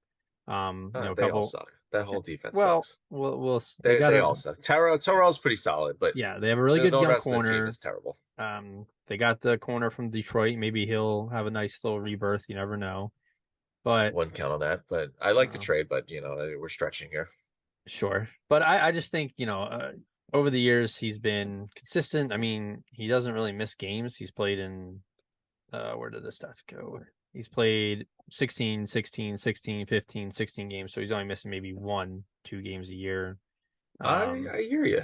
Speaker 1: A
Speaker 2: They all
Speaker 1: couple.
Speaker 2: suck. That whole defense
Speaker 1: Well,
Speaker 2: sucks.
Speaker 1: they got
Speaker 2: They
Speaker 1: a
Speaker 2: all suck. Terrell's pretty solid, but
Speaker 1: yeah, they have a really good
Speaker 2: the
Speaker 1: young
Speaker 2: rest of the team
Speaker 1: corner.
Speaker 2: is terrible.
Speaker 1: They got the corner from Detroit. Maybe he'll have a nice little rebirth. You never know. But
Speaker 2: Wouldn't count on that. But I like the
Speaker 1: uh,
Speaker 2: trade, but we're stretching here.
Speaker 1: sure. But I just think, over the years he's been consistent. I mean, he doesn't really miss games. He's played in where did the stats go? He's played 16, 16, 16, 15, 16 games. So he's only missing maybe 1, 2 games a year. Um,
Speaker 2: I hear you,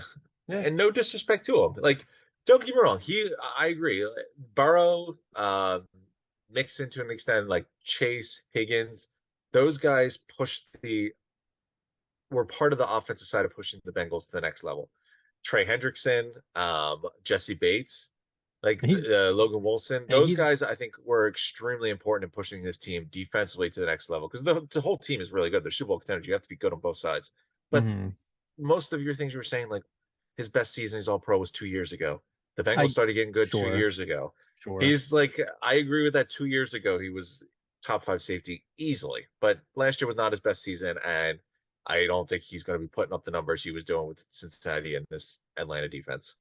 Speaker 1: yeah.
Speaker 2: and no disrespect to him. Like, don't get me wrong. I agree. Burrow, mixed into an extent, like Chase, Higgins, those guys were part of the offensive side of pushing the Bengals to the next level. Trey Hendrickson, Jesse Bates, like
Speaker 1: He's
Speaker 2: Logan Wilson,
Speaker 1: and
Speaker 2: those guys I
Speaker 1: he's
Speaker 2: think were extremely important in pushing this team defensively to the next level because the whole team is really good. They're Super Bowl contenders. You have to be good on both sides. But
Speaker 1: mhm.
Speaker 2: most of your things you were saying, like his best season as all pro was 2 years ago. The Bengals
Speaker 1: I
Speaker 2: started getting good two
Speaker 1: sure,
Speaker 2: years ago.
Speaker 1: sure.
Speaker 2: He's like, I agree with that. 2 years ago, he was top five safety easily, but last year was not his best season, and I don't think he's going to be putting up the numbers he was doing with Cincinnati and this Atlanta defense.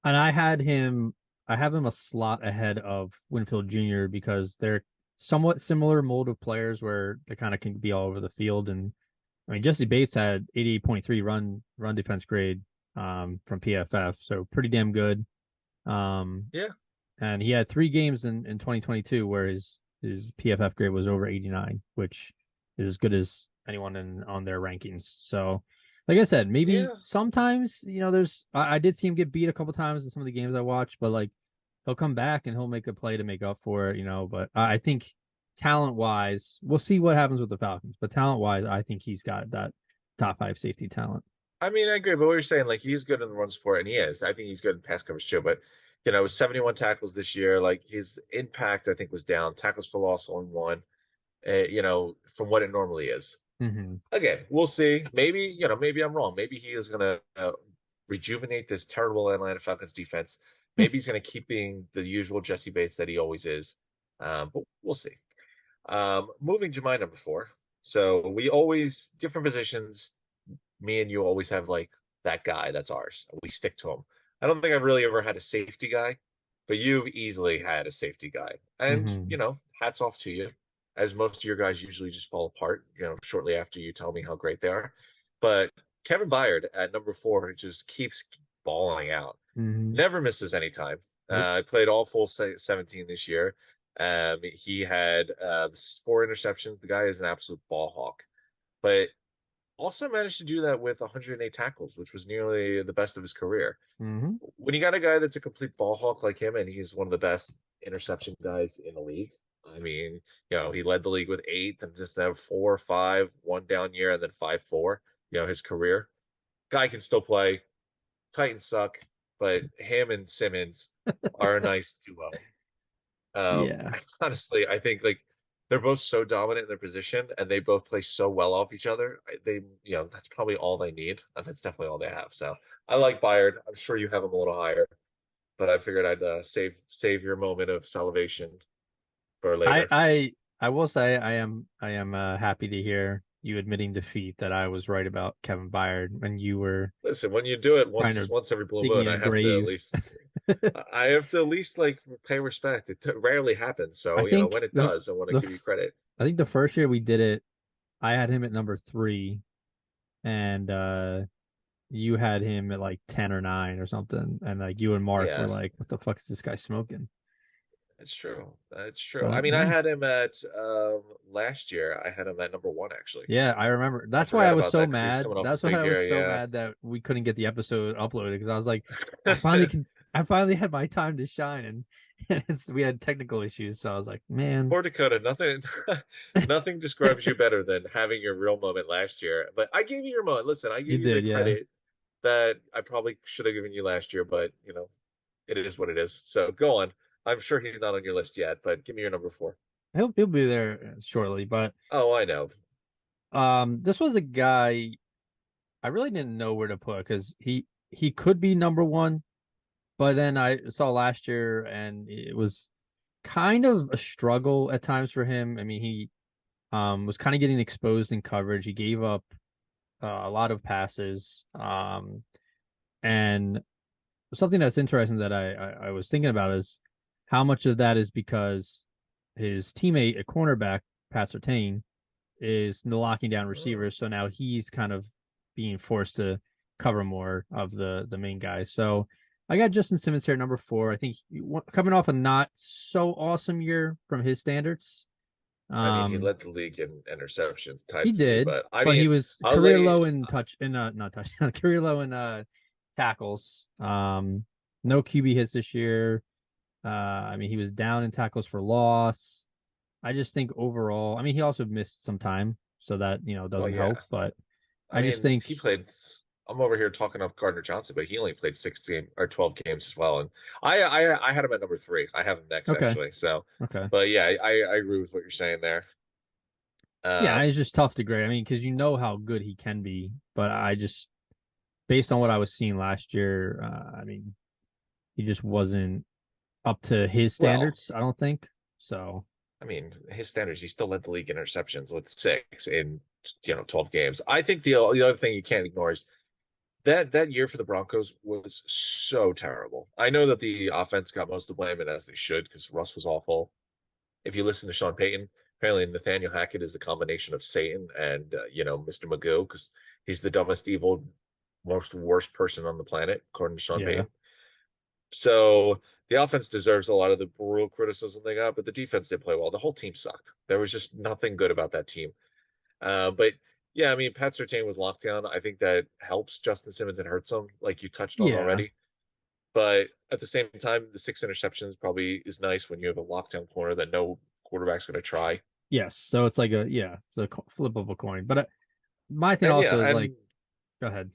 Speaker 1: And I have him a slot ahead of Winfield Jr. because they're somewhat similar mold of players where they kind of can be all over the field. And I mean, Jesse Bates had 88.3 run defense grade from PFF, so pretty damn good. Um,
Speaker 2: Yeah,
Speaker 1: and he had 3 games in 2022 where his PFF grade was over 89, which is as good as anyone on their rankings. So, like I said, maybe
Speaker 2: yeah.
Speaker 1: sometimes there's I did see him get beat a couple times in some of the games I watched, but like he'll come back and he'll make a play to make up for it. But I think talent wise, we'll see what happens with the Falcons. But talent wise, I think he's got that top five safety talent.
Speaker 2: I mean, I agree, but what you're saying, like he's good in the run support, and he is. I think he's good in pass coverage too. But 71 tackles this year. Like his impact, I think was down. Tackles for loss only one. From what it normally is.
Speaker 1: Mm-hmm.
Speaker 2: Again, we'll see. Maybe I'm wrong. Maybe he is going to rejuvenate this terrible Atlanta Falcons defense. Maybe he's going to keep being the usual Jesse Bates that he always is. But we'll see. Moving to my number four. So we always different positions. Me and you always have like that guy that's ours. We stick to him. I don't think I've really ever had a safety guy, but you've easily had a safety guy. And,
Speaker 1: Mm-hmm.
Speaker 2: hats off to you, as most of your guys usually just fall apart, shortly after you tell me how great they are. But Kevin Byard at number four just keeps balling out.
Speaker 1: Mm-hmm.
Speaker 2: Never misses any time.
Speaker 1: Nope.
Speaker 2: I played all full 17 this year. He had 4 interceptions. The guy is an absolute ball hawk. But also managed to do that with 108 tackles, which was nearly the best of his career.
Speaker 1: Mm-hmm.
Speaker 2: When you got a guy that's a complete ball hawk like him, and he's one of the best interception guys in the league. I mean, he led the league with 8, then just have 4, 5, one down year, and then 5, 4. His career. Guy can still play. Titans suck, but him and Simmons are a nice duo.
Speaker 1: Yeah.
Speaker 2: Honestly, I think like they're both so dominant in their position and they both play so well off each other. That's probably all they need. And that's definitely all they have. So I like Bayard. I'm sure you have him a little higher. but I figured I'd save your moment of salivation for
Speaker 1: I
Speaker 2: later.
Speaker 1: I I will say I am happy to hear you admitting defeat that I was right about Kevin Byard when you were
Speaker 2: Listen, when you do it
Speaker 1: trying
Speaker 2: once
Speaker 1: to
Speaker 2: once every blue
Speaker 1: dig me
Speaker 2: moon,
Speaker 1: in a grave.
Speaker 2: I have to at least like pay respect. It rarely happens,
Speaker 1: I
Speaker 2: so when
Speaker 1: think
Speaker 2: it does, I want to
Speaker 1: the
Speaker 2: give you credit.
Speaker 1: I think the first year we did it, I had him at number three, and you had him at like 10 or 9 or something, and like you and Mark were
Speaker 2: Yeah,
Speaker 1: like, "What the fuck is this guy smoking?"
Speaker 2: it's true. It's true. I
Speaker 1: But
Speaker 2: mean, I
Speaker 1: yeah,
Speaker 2: had him at last year. I had him at number one actually.
Speaker 1: yeah, I remember.
Speaker 2: I
Speaker 1: That's why I
Speaker 2: forgot
Speaker 1: was
Speaker 2: about
Speaker 1: so
Speaker 2: that because he was
Speaker 1: mad.
Speaker 2: coming off his
Speaker 1: That's why
Speaker 2: big
Speaker 1: I was
Speaker 2: year.
Speaker 1: so
Speaker 2: Yeah.
Speaker 1: mad that we couldn't get the episode uploaded because I was like, I finally can. I finally had my time to shine, and, we had technical issues. So I was like, man,
Speaker 2: Poor Dakota, nothing, nothing describes you better than having your real moment last year. But I gave you your moment. Listen, I
Speaker 1: you
Speaker 2: give you the
Speaker 1: did, yeah.
Speaker 2: credit that I probably should have given you last year, but it is what it is. So go on. I'm sure he's not on your list yet, but give me your number four.
Speaker 1: He'll be there shortly. But
Speaker 2: Oh, I know.
Speaker 1: this was a guy I really didn't know where to put because he could be number one, but then I saw last year and it was kind of a struggle at times for him. I mean, he was kind of getting exposed in coverage. He gave up a lot of passes. And something that's interesting that I was thinking about is how much of that is because his teammate, a cornerback, Pat Surtain, is locking down
Speaker 2: Mm.
Speaker 1: receivers. So now he's kind of being forced to cover more of the main guys. So I got Justin Simmons here, number four. I think coming off a not so awesome year from his standards.
Speaker 2: I mean, he
Speaker 1: Um,
Speaker 2: led the league in interceptions,
Speaker 1: he
Speaker 2: tied for me,
Speaker 1: did,
Speaker 2: but I
Speaker 1: but he
Speaker 2: mean,
Speaker 1: was
Speaker 2: I'll
Speaker 1: career
Speaker 2: lay.
Speaker 1: low in touch and not touch career low in tackles. No QB hits this year. I mean, he was down in tackles for loss. I just think overall, I mean, he also missed some time, so that
Speaker 2: Well,
Speaker 1: doesn't
Speaker 2: yeah.
Speaker 1: help. But
Speaker 2: I
Speaker 1: I just
Speaker 2: mean,
Speaker 1: think,
Speaker 2: he played. I'm over here talking up Gardner Johnson, but he only played 16 or 12 games as well. And I had him at number three. I have him next
Speaker 1: okay,
Speaker 2: actually. So,
Speaker 1: okay,
Speaker 2: but yeah, I agree with what you're saying there.
Speaker 1: yeah,
Speaker 2: Um,
Speaker 1: it's just tough to grade. I mean, because you know how good he can be, but I just, based on what I was seeing last year, I mean, he just wasn't up to his
Speaker 2: well,
Speaker 1: standards. I don't think so.
Speaker 2: I mean, his standards, he still led the league in interceptions with six in 12 games. I think the other thing you can't ignore is that year for the Broncos was so terrible. I know that the offense got most of the blame, and as they should, because Russ was awful. If you listen to Sean Payton, apparently Nathaniel Hackett is the combination of Satan and Mr. Magoo, because he's the dumbest, evil, most worst person on the planet, according to Sean
Speaker 1: Yeah,
Speaker 2: Payton. So the offense deserves a lot of the brutal criticism they got, but the defense did play well. The whole team sucked. There was just nothing good about that team. But yeah, I mean, Pat Surtain with lockdown, I think that helps Justin Simmons and hurts him, like you touched on
Speaker 1: yeah,
Speaker 2: already. But at the same time, the six interceptions probably is nice when you have a lockdown corner that no quarterback's going to try.
Speaker 1: yes. So it's like it's a flip of a coin. But my thing
Speaker 2: And
Speaker 1: also
Speaker 2: yeah,
Speaker 1: is like,
Speaker 2: and
Speaker 1: go ahead.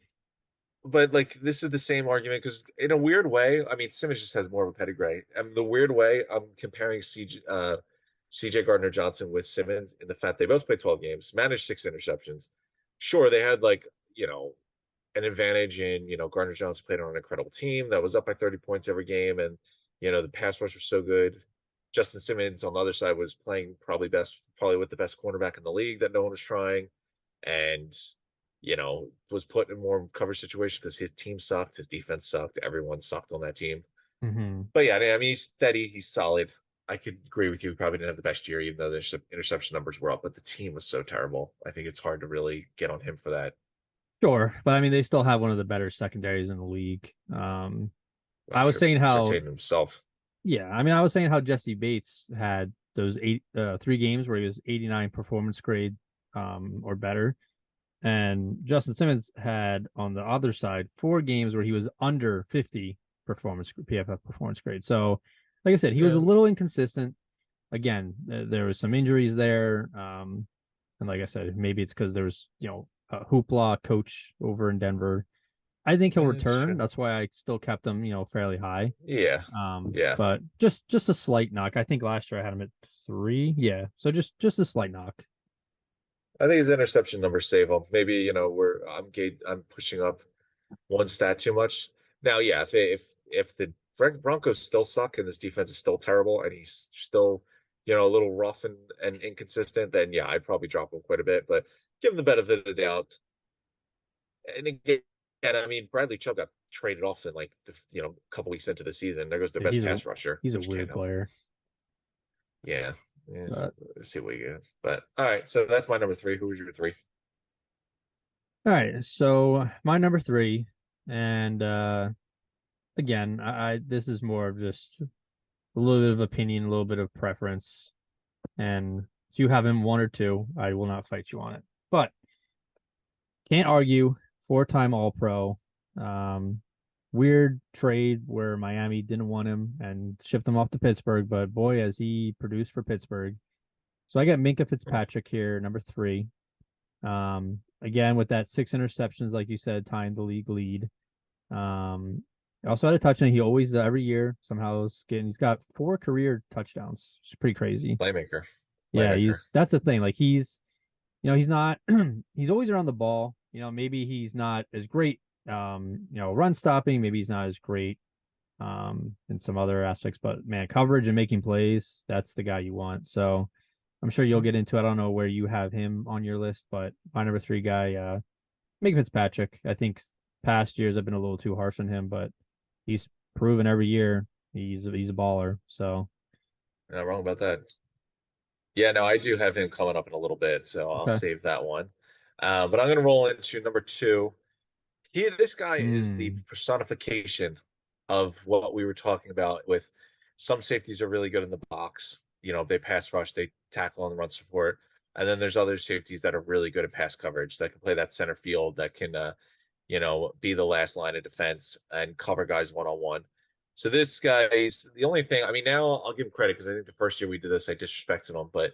Speaker 2: but like this is the same argument because in a weird way, I mean, Simmons just has more of a pedigree. And the weird way, I'm comparing CJ Gardner Johnson with Simmons in the fact they both played 12 games, managed six interceptions. Sure, they had like an advantage in Gardner Johnson played on an incredible team that was up by 30 points every game, and the pass rush was so good. Justin Simmons on the other side was playing probably with the best cornerback in the league that no one was trying, and was put in more coverage situation because his team sucked, his defense sucked, everyone sucked on that team.
Speaker 1: Hmm.
Speaker 2: But yeah, I mean he's steady, he's solid. I could agree with you. He probably didn't have the best year, even though the interception numbers were up. But the team was so terrible. I think it's hard to really get on him for that.
Speaker 1: Sure, but I mean, they still have one of the better secondaries in the league.
Speaker 2: Well,
Speaker 1: I was
Speaker 2: true.
Speaker 1: saying how,
Speaker 2: Certain himself.
Speaker 1: yeah, I mean, I was saying how Jesse Bates had those 3 games where he was 89 performance grade, or better, and Justin Simmons had on the other side 4 games where he was under 50 performance PFF performance grade. So, like I said, he was a
Speaker 2: Yeah,
Speaker 1: little inconsistent. Again, there was some injuries there, and like I said, maybe it's because there's a hoopla coach over in Denver. I think he'll
Speaker 2: it's
Speaker 1: return.
Speaker 2: true.
Speaker 1: That's why I still kept him, fairly high.
Speaker 2: Yeah, yeah.
Speaker 1: But just a slight knock. I think last year I had him at 3. Yeah, so just a slight knock.
Speaker 2: I think his interception numbers save him. Maybe I'm pushing up one stat too much. Now, yeah, if the Broncos still suck and this defense is still terrible and he's still, a little rough and inconsistent, then yeah, I'd probably drop him quite a bit. But give him the benefit of the doubt. And again, I mean, Bradley Chubb got traded off in like a couple weeks into the season. There goes their
Speaker 1: Yeah,
Speaker 2: best pass rusher,
Speaker 1: he's a
Speaker 2: which can't
Speaker 1: weird
Speaker 2: help.
Speaker 1: player.
Speaker 2: Yeah, yeah.
Speaker 1: But
Speaker 2: Let's see what you get. But all right, so that's my number three. Who was your three?
Speaker 1: all right, so my number three, and again, I this is more of just a little bit of opinion, a little bit of preference, and if you have him one or two, I will not fight you on it. But can't argue, four-time All-Pro. Weird trade where Miami didn't want him and shipped him off to Pittsburgh, but boy, has he produced for Pittsburgh. So I got Minka Fitzpatrick here, number three. Again, with that 6 interceptions, like you said, tying the league lead. Also had a touchdown. He always, every year, somehow he's got 4 career touchdowns. It's pretty crazy.
Speaker 2: Playmaker.
Speaker 1: Yeah,
Speaker 2: Playmaker.
Speaker 1: that's the thing. Like he's not, he's always around the ball. Maybe he's not as great, run stopping. Maybe he's not as great, in some other aspects, but man, coverage and making plays, that's the guy you want. So I'm sure you'll get into it. I don't know where you have him on your list, but my number three guy, Mick Fitzpatrick. I think past years I've been a little too harsh on him, but he's proven every year he's a baller. So
Speaker 2: Not wrong about that. Yeah, no, I do have him coming up in a little bit, so I'll
Speaker 1: okay.
Speaker 2: save that one. But I'm going to roll into number two. This guy is the
Speaker 1: Hmm.
Speaker 2: personification of what we were talking about with some safeties are really good in the box. They pass rush, they tackle on the run support. And then there's other safeties that are really good at pass coverage that can play that center field, that can, be the last line of defense and cover guys one on one. So this guy is the only thing. I mean, now I'll give him credit because I think the first year we did this, I disrespected him, but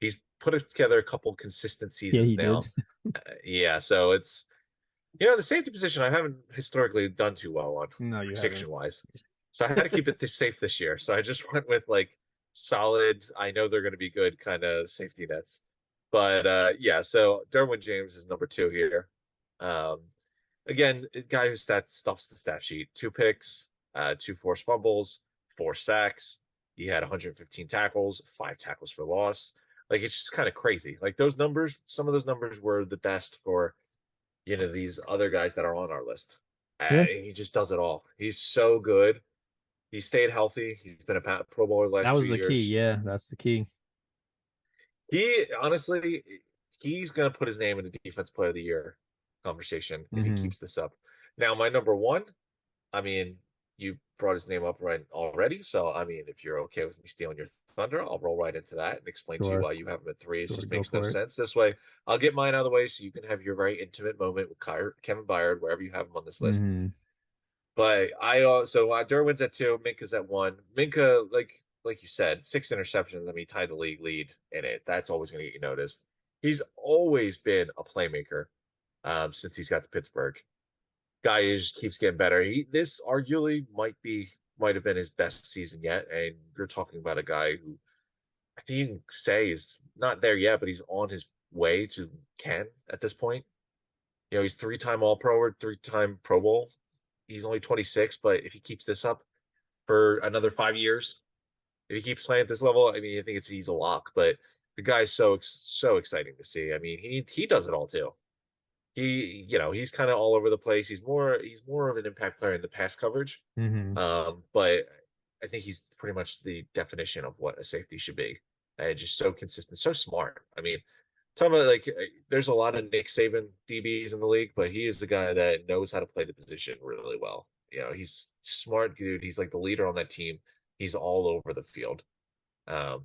Speaker 2: he's put together a couple consistent
Speaker 1: Yeah,
Speaker 2: seasons
Speaker 1: he did.
Speaker 2: now. Yeah, so it's the safety position I haven't historically done too well on
Speaker 1: No, you haven't.
Speaker 2: protection wise. So I had to keep it safe this year. So I just went with like solid, I know they're going to be good kind of safety nets. But yeah, so Derwin James is number two here. Um, again, a guy who stuffs the stat sheet. 2 picks, 2 forced fumbles, 4 sacks. He had 115 tackles, 5 tackles for loss. Like it's just kind of crazy. Like those numbers, some of those numbers were the best for these other guys that are on our list.
Speaker 1: Yeah,
Speaker 2: He just does it all. He's so good. He stayed healthy. He's been a Pro Bowler the
Speaker 1: that
Speaker 2: last two
Speaker 1: was the key.
Speaker 2: years.
Speaker 1: Yeah, that's the key.
Speaker 2: He honestly, he's going to put his name in the Defense Player of the Year conversation if he
Speaker 1: Hmm.
Speaker 2: keeps this up. Now, my number one, I mean, you brought his name up right already. So, I mean, if you're okay with me stealing your thunder, I'll roll right into that and explain to you
Speaker 1: Sure,
Speaker 2: why you have him at three. It
Speaker 1: sure,
Speaker 2: just
Speaker 1: go
Speaker 2: makes no
Speaker 1: for it.
Speaker 2: sense. This way, I'll get mine out of the way so you can have your very intimate moment with Kevin Byard, wherever you have him on this list.
Speaker 1: Hmm.
Speaker 2: But Derwin's at two, Minka's at one. Minka, like you said, 6 interceptions. I mean, tied the league lead in it. That's always going to get you noticed. He's always been a playmaker since he's got to Pittsburgh. Guy just keeps getting better. This arguably might have been his best season yet. And you're talking about a guy who I think you can say is not there yet, but he's on his way to 10 at this point. He's 3-time All Pro or 3-time Pro Bowl. He's only 26, but if he keeps this up for another 5 years, if he keeps playing at this level, I mean, I think he's a lock. But the guy's so exciting to see. I mean, he does it all too. He's kind of all over the place. He's more of an impact player in the pass coverage.
Speaker 1: Hmm.
Speaker 2: But I think he's pretty much the definition of what a safety should be. And just so consistent, so smart. I mean, talking about like there's a lot of Nick Saban DBs in the league, but he is the guy that knows how to play the position really well. He's smart dude. He's like the leader on that team. He's all over the field. Um,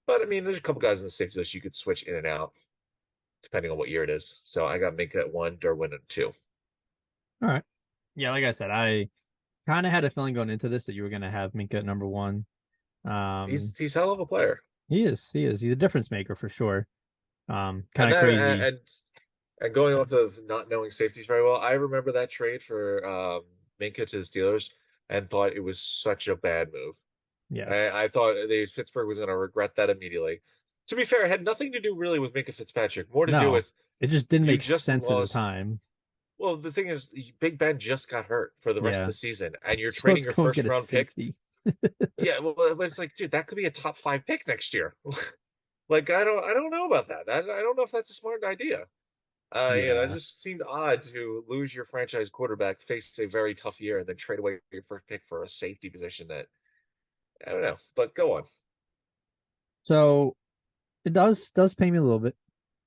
Speaker 2: but I mean, there's a couple guys in the safety list you could switch in and out depending on what year it is. So I got Minka at one, Derwin at two.
Speaker 1: All right. Yeah, like I said, I kind of had a feeling going into this that you were going to have Minka at number one. Um,
Speaker 2: He's hell of a player.
Speaker 1: He's a difference maker for sure. Kind
Speaker 2: And
Speaker 1: of
Speaker 2: that
Speaker 1: crazy.
Speaker 2: and going off of not knowing safeties very well, I remember that trade for Minka to the Steelers and thought it was such a bad move.
Speaker 1: Yeah.
Speaker 2: I thought Pittsburgh was going to regret that immediately. To be fair, it had nothing to do really with Minka Fitzpatrick, more to do
Speaker 1: No,
Speaker 2: with
Speaker 1: it just didn't
Speaker 2: you
Speaker 1: make
Speaker 2: just
Speaker 1: sense at the
Speaker 2: lost.
Speaker 1: time.
Speaker 2: Well, the thing is, Big Ben just got hurt for the rest of
Speaker 1: Yeah.
Speaker 2: the season, and you're
Speaker 1: So
Speaker 2: trading
Speaker 1: let's
Speaker 2: your
Speaker 1: go and
Speaker 2: first
Speaker 1: get a
Speaker 2: round pick.
Speaker 1: safety.
Speaker 2: Yeah, well, it's like, dude, that could be a top five pick next year. Like, I don't know about that. I don't know if that's a smart idea. It
Speaker 1: Yeah.
Speaker 2: just seemed odd to lose your franchise quarterback, face a very tough year, and then trade away your first pick for a safety position that I don't know. But go on.
Speaker 1: So it does pay me a little bit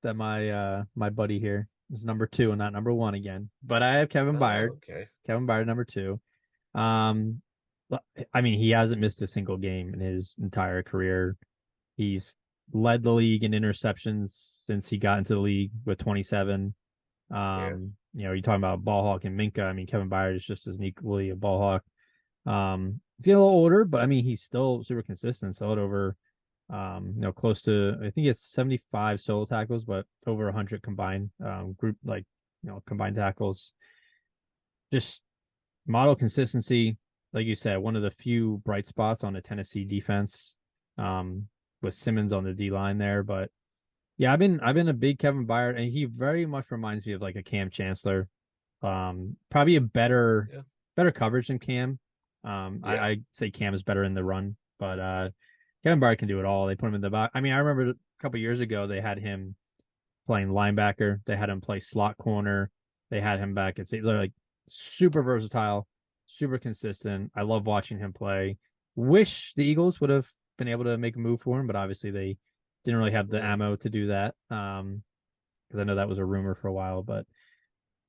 Speaker 1: that my buddy here is number two and not number one again. But I have Kevin
Speaker 2: Oh,
Speaker 1: Byard.
Speaker 2: okay.
Speaker 1: Kevin Byard number two. Um I mean, he hasn't missed a single game in his entire career. He's led the league in interceptions since he got into the league with 27.
Speaker 2: Yeah.
Speaker 1: You're talking about ball hawk and Minka. I mean, Kevin Byard is just as equally a ball hawk. He's getting a little older, but I mean, he's still super consistent. Solid over, close to, I think he has 75 solo tackles, but over 100 combined, group, like, combined tackles. Just model consistency. Like you said, one of the few bright spots on the Tennessee defense, um, with Simmons on the D line there. But yeah, I've been a big Kevin Byard, and he very much reminds me of like a Cam Chancellor. Probably a
Speaker 2: Yeah.
Speaker 1: better coverage than Cam.
Speaker 2: Yeah.
Speaker 1: I say Cam is better in the run, but Kevin Byard can do it all. They put him in the box. I mean, I remember a couple years ago they had him playing linebacker. They had him play slot corner. They had him back at they're like super versatile, super consistent. I love watching him play. Wish the Eagles would have been able to make a move for him, but obviously they didn't really have the
Speaker 2: Mm,
Speaker 1: ammo to do that. Because I know that was a rumor for a while, but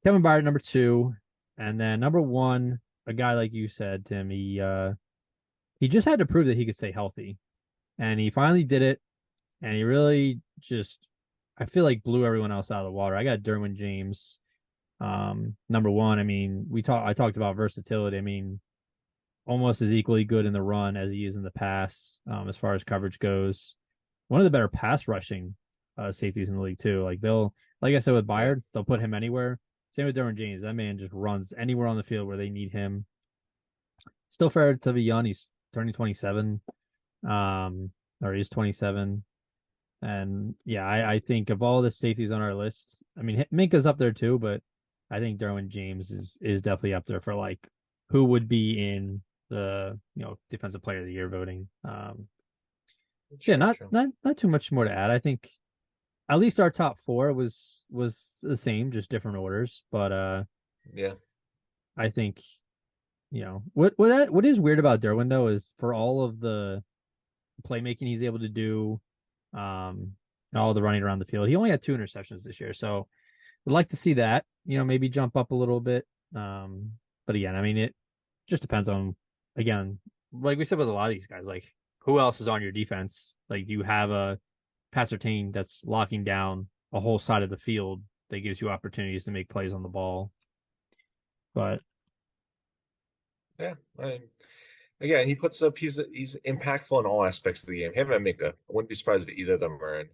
Speaker 1: Kevin Byard number two, and then number one, a guy like you said, Tim. He just had to prove that he could stay healthy, and he finally did it. And he really just, I feel like blew everyone else out of the water. I got Derwin James, number one. I mean, I talked about versatility. I mean, almost as equally good in the run as he is in the pass, as far as coverage goes. One of the better pass rushing safeties in the league too. Like I said with
Speaker 2: yeah.
Speaker 1: Byard, they'll put him anywhere. Same with Derwin James. That man just runs anywhere on the field where they need him. Still fair to be young. He's turning 27, or he's 27. And yeah, I think of all the safeties on our list, I mean, Minka's up there too, but I think Derwin James is definitely up there for like who would be in the defensive player of the year voting. Yeah,
Speaker 2: True,
Speaker 1: not
Speaker 2: true.
Speaker 1: not not too much more to add. I think at least our top four was the same, just different orders. But
Speaker 2: Yeah.
Speaker 1: I think what is weird about Derwin though is for all of the playmaking he's able to do, and all the running around the field, he only had two interceptions this year. So would like to see that, maybe jump up a little bit. But again, I mean, it just depends on, again, like we said with a lot of these guys, like who else is on your defense? Like you have a passer team that's locking down a whole side of the field that gives you opportunities to make plays on the ball. But
Speaker 2: Yeah. Again, he puts up. He's impactful in all aspects of the game. Him and Minka. I wouldn't be surprised if either of them were in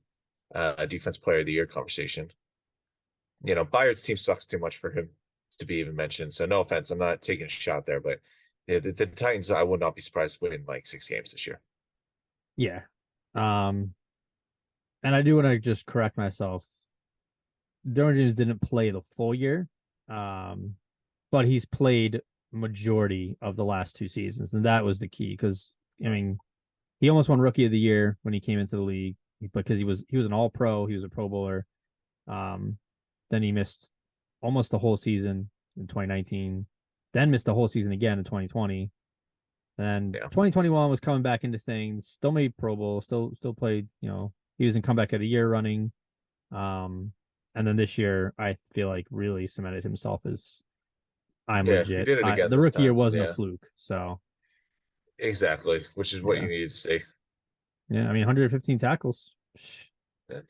Speaker 2: a defense player of the year conversation. Bayard's team sucks too much for him to be even mentioned. So no offense, I'm not taking a shot there, but the Titans, I would not be surprised to win like 6 games this year.
Speaker 1: yeah. Um, and I do want to just correct myself. Derwin James didn't play the full year. Um, but he's played majority of the last two seasons, and that was the key because I mean he almost won Rookie of the Year when he came into the league because he was an All Pro, he was a Pro Bowler. Um, then he missed almost the whole season in 2019, then missed the whole season again in 2020. Then
Speaker 2: Yeah,
Speaker 1: 2021 was coming back into things, still made Pro Bowl, still played. He was in comeback of the year running. Um, and then this year, I feel like really cemented himself as I'm
Speaker 2: yeah, he
Speaker 1: legit.
Speaker 2: did it again
Speaker 1: The
Speaker 2: this
Speaker 1: rookie year
Speaker 2: time.
Speaker 1: wasn't a
Speaker 2: Yeah,
Speaker 1: fluke. So
Speaker 2: exactly, which is what
Speaker 1: yeah,
Speaker 2: you needed to see.
Speaker 1: yeah. I mean, 115 tackles.
Speaker 2: I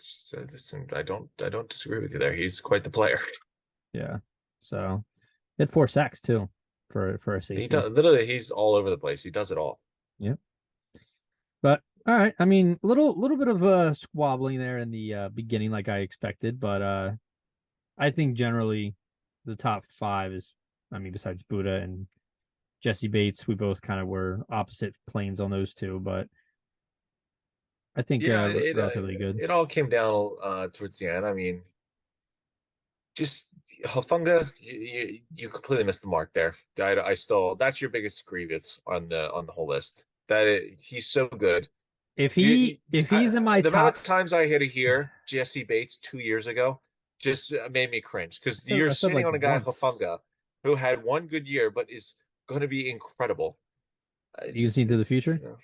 Speaker 2: don't disagree with you there. He's quite the player.
Speaker 1: Yeah. So he had 4 sacks too for a
Speaker 2: He
Speaker 1: safety.
Speaker 2: does literally. He's all over the place. He does it all.
Speaker 1: Yeah. But all right. I mean, little bit of squabbling there in the beginning, like I expected. But I think generally the top five is, I mean, besides Buddha and Jesse Bates, we both kind of were opposite planes on those two. But I think
Speaker 2: Yeah,
Speaker 1: relatively good.
Speaker 2: it all came down towards the end. I mean, just Hafunga, you completely missed the mark there. I still that's your biggest grievance on the whole list. He's so good.
Speaker 1: If he's in my
Speaker 2: The amount
Speaker 1: top,
Speaker 2: of times I had to hear Jesse Bates 2 years ago just made me cringe because you're
Speaker 1: I said
Speaker 2: sitting
Speaker 1: like
Speaker 2: on a guy
Speaker 1: once.
Speaker 2: Hafunga who had one good year but is going to be incredible.
Speaker 1: You can see into the
Speaker 2: It's
Speaker 1: future.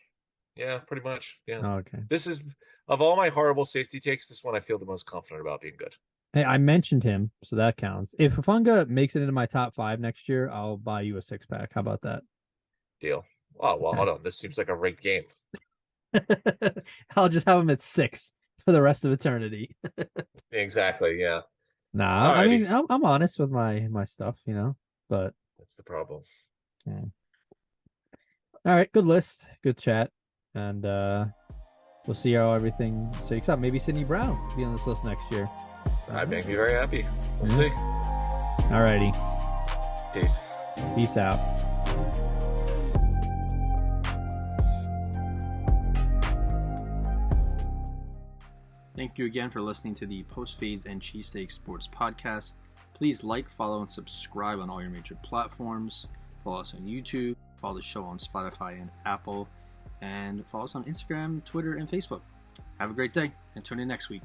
Speaker 2: yeah, pretty much. Yeah,
Speaker 1: Oh, okay.
Speaker 2: this is of all my horrible safety takes, this one I feel the most confident about being good.
Speaker 1: Hey, I mentioned him, so that counts. If Funga makes it into my top five next year, I'll buy you a 6 pack. How about that?
Speaker 2: Deal. Oh well,
Speaker 1: Okay.
Speaker 2: hold on. This seems like a rigged game.
Speaker 1: I'll just have him at 6 for the rest of eternity.
Speaker 2: Exactly. Yeah.
Speaker 1: Nah, I
Speaker 2: Alrighty.
Speaker 1: mean, I'm honest with my stuff, but
Speaker 2: That's the problem.
Speaker 1: yeah. All right, good list, good chat, and we'll see how everything shakes out. Maybe Sidney Brown will be on this list next year.
Speaker 2: That made me very happy. We'll
Speaker 1: Yeah.
Speaker 2: see.
Speaker 1: All righty.
Speaker 2: Peace.
Speaker 1: Peace out. Thank you again for listening to the Post-Fades and Cheesesteaks Sports Podcast. Please like, follow, and subscribe on all your major platforms. Follow us on YouTube, follow the show on Spotify and Apple, and follow us on Instagram, Twitter, and Facebook. Have a great day, and tune in next week.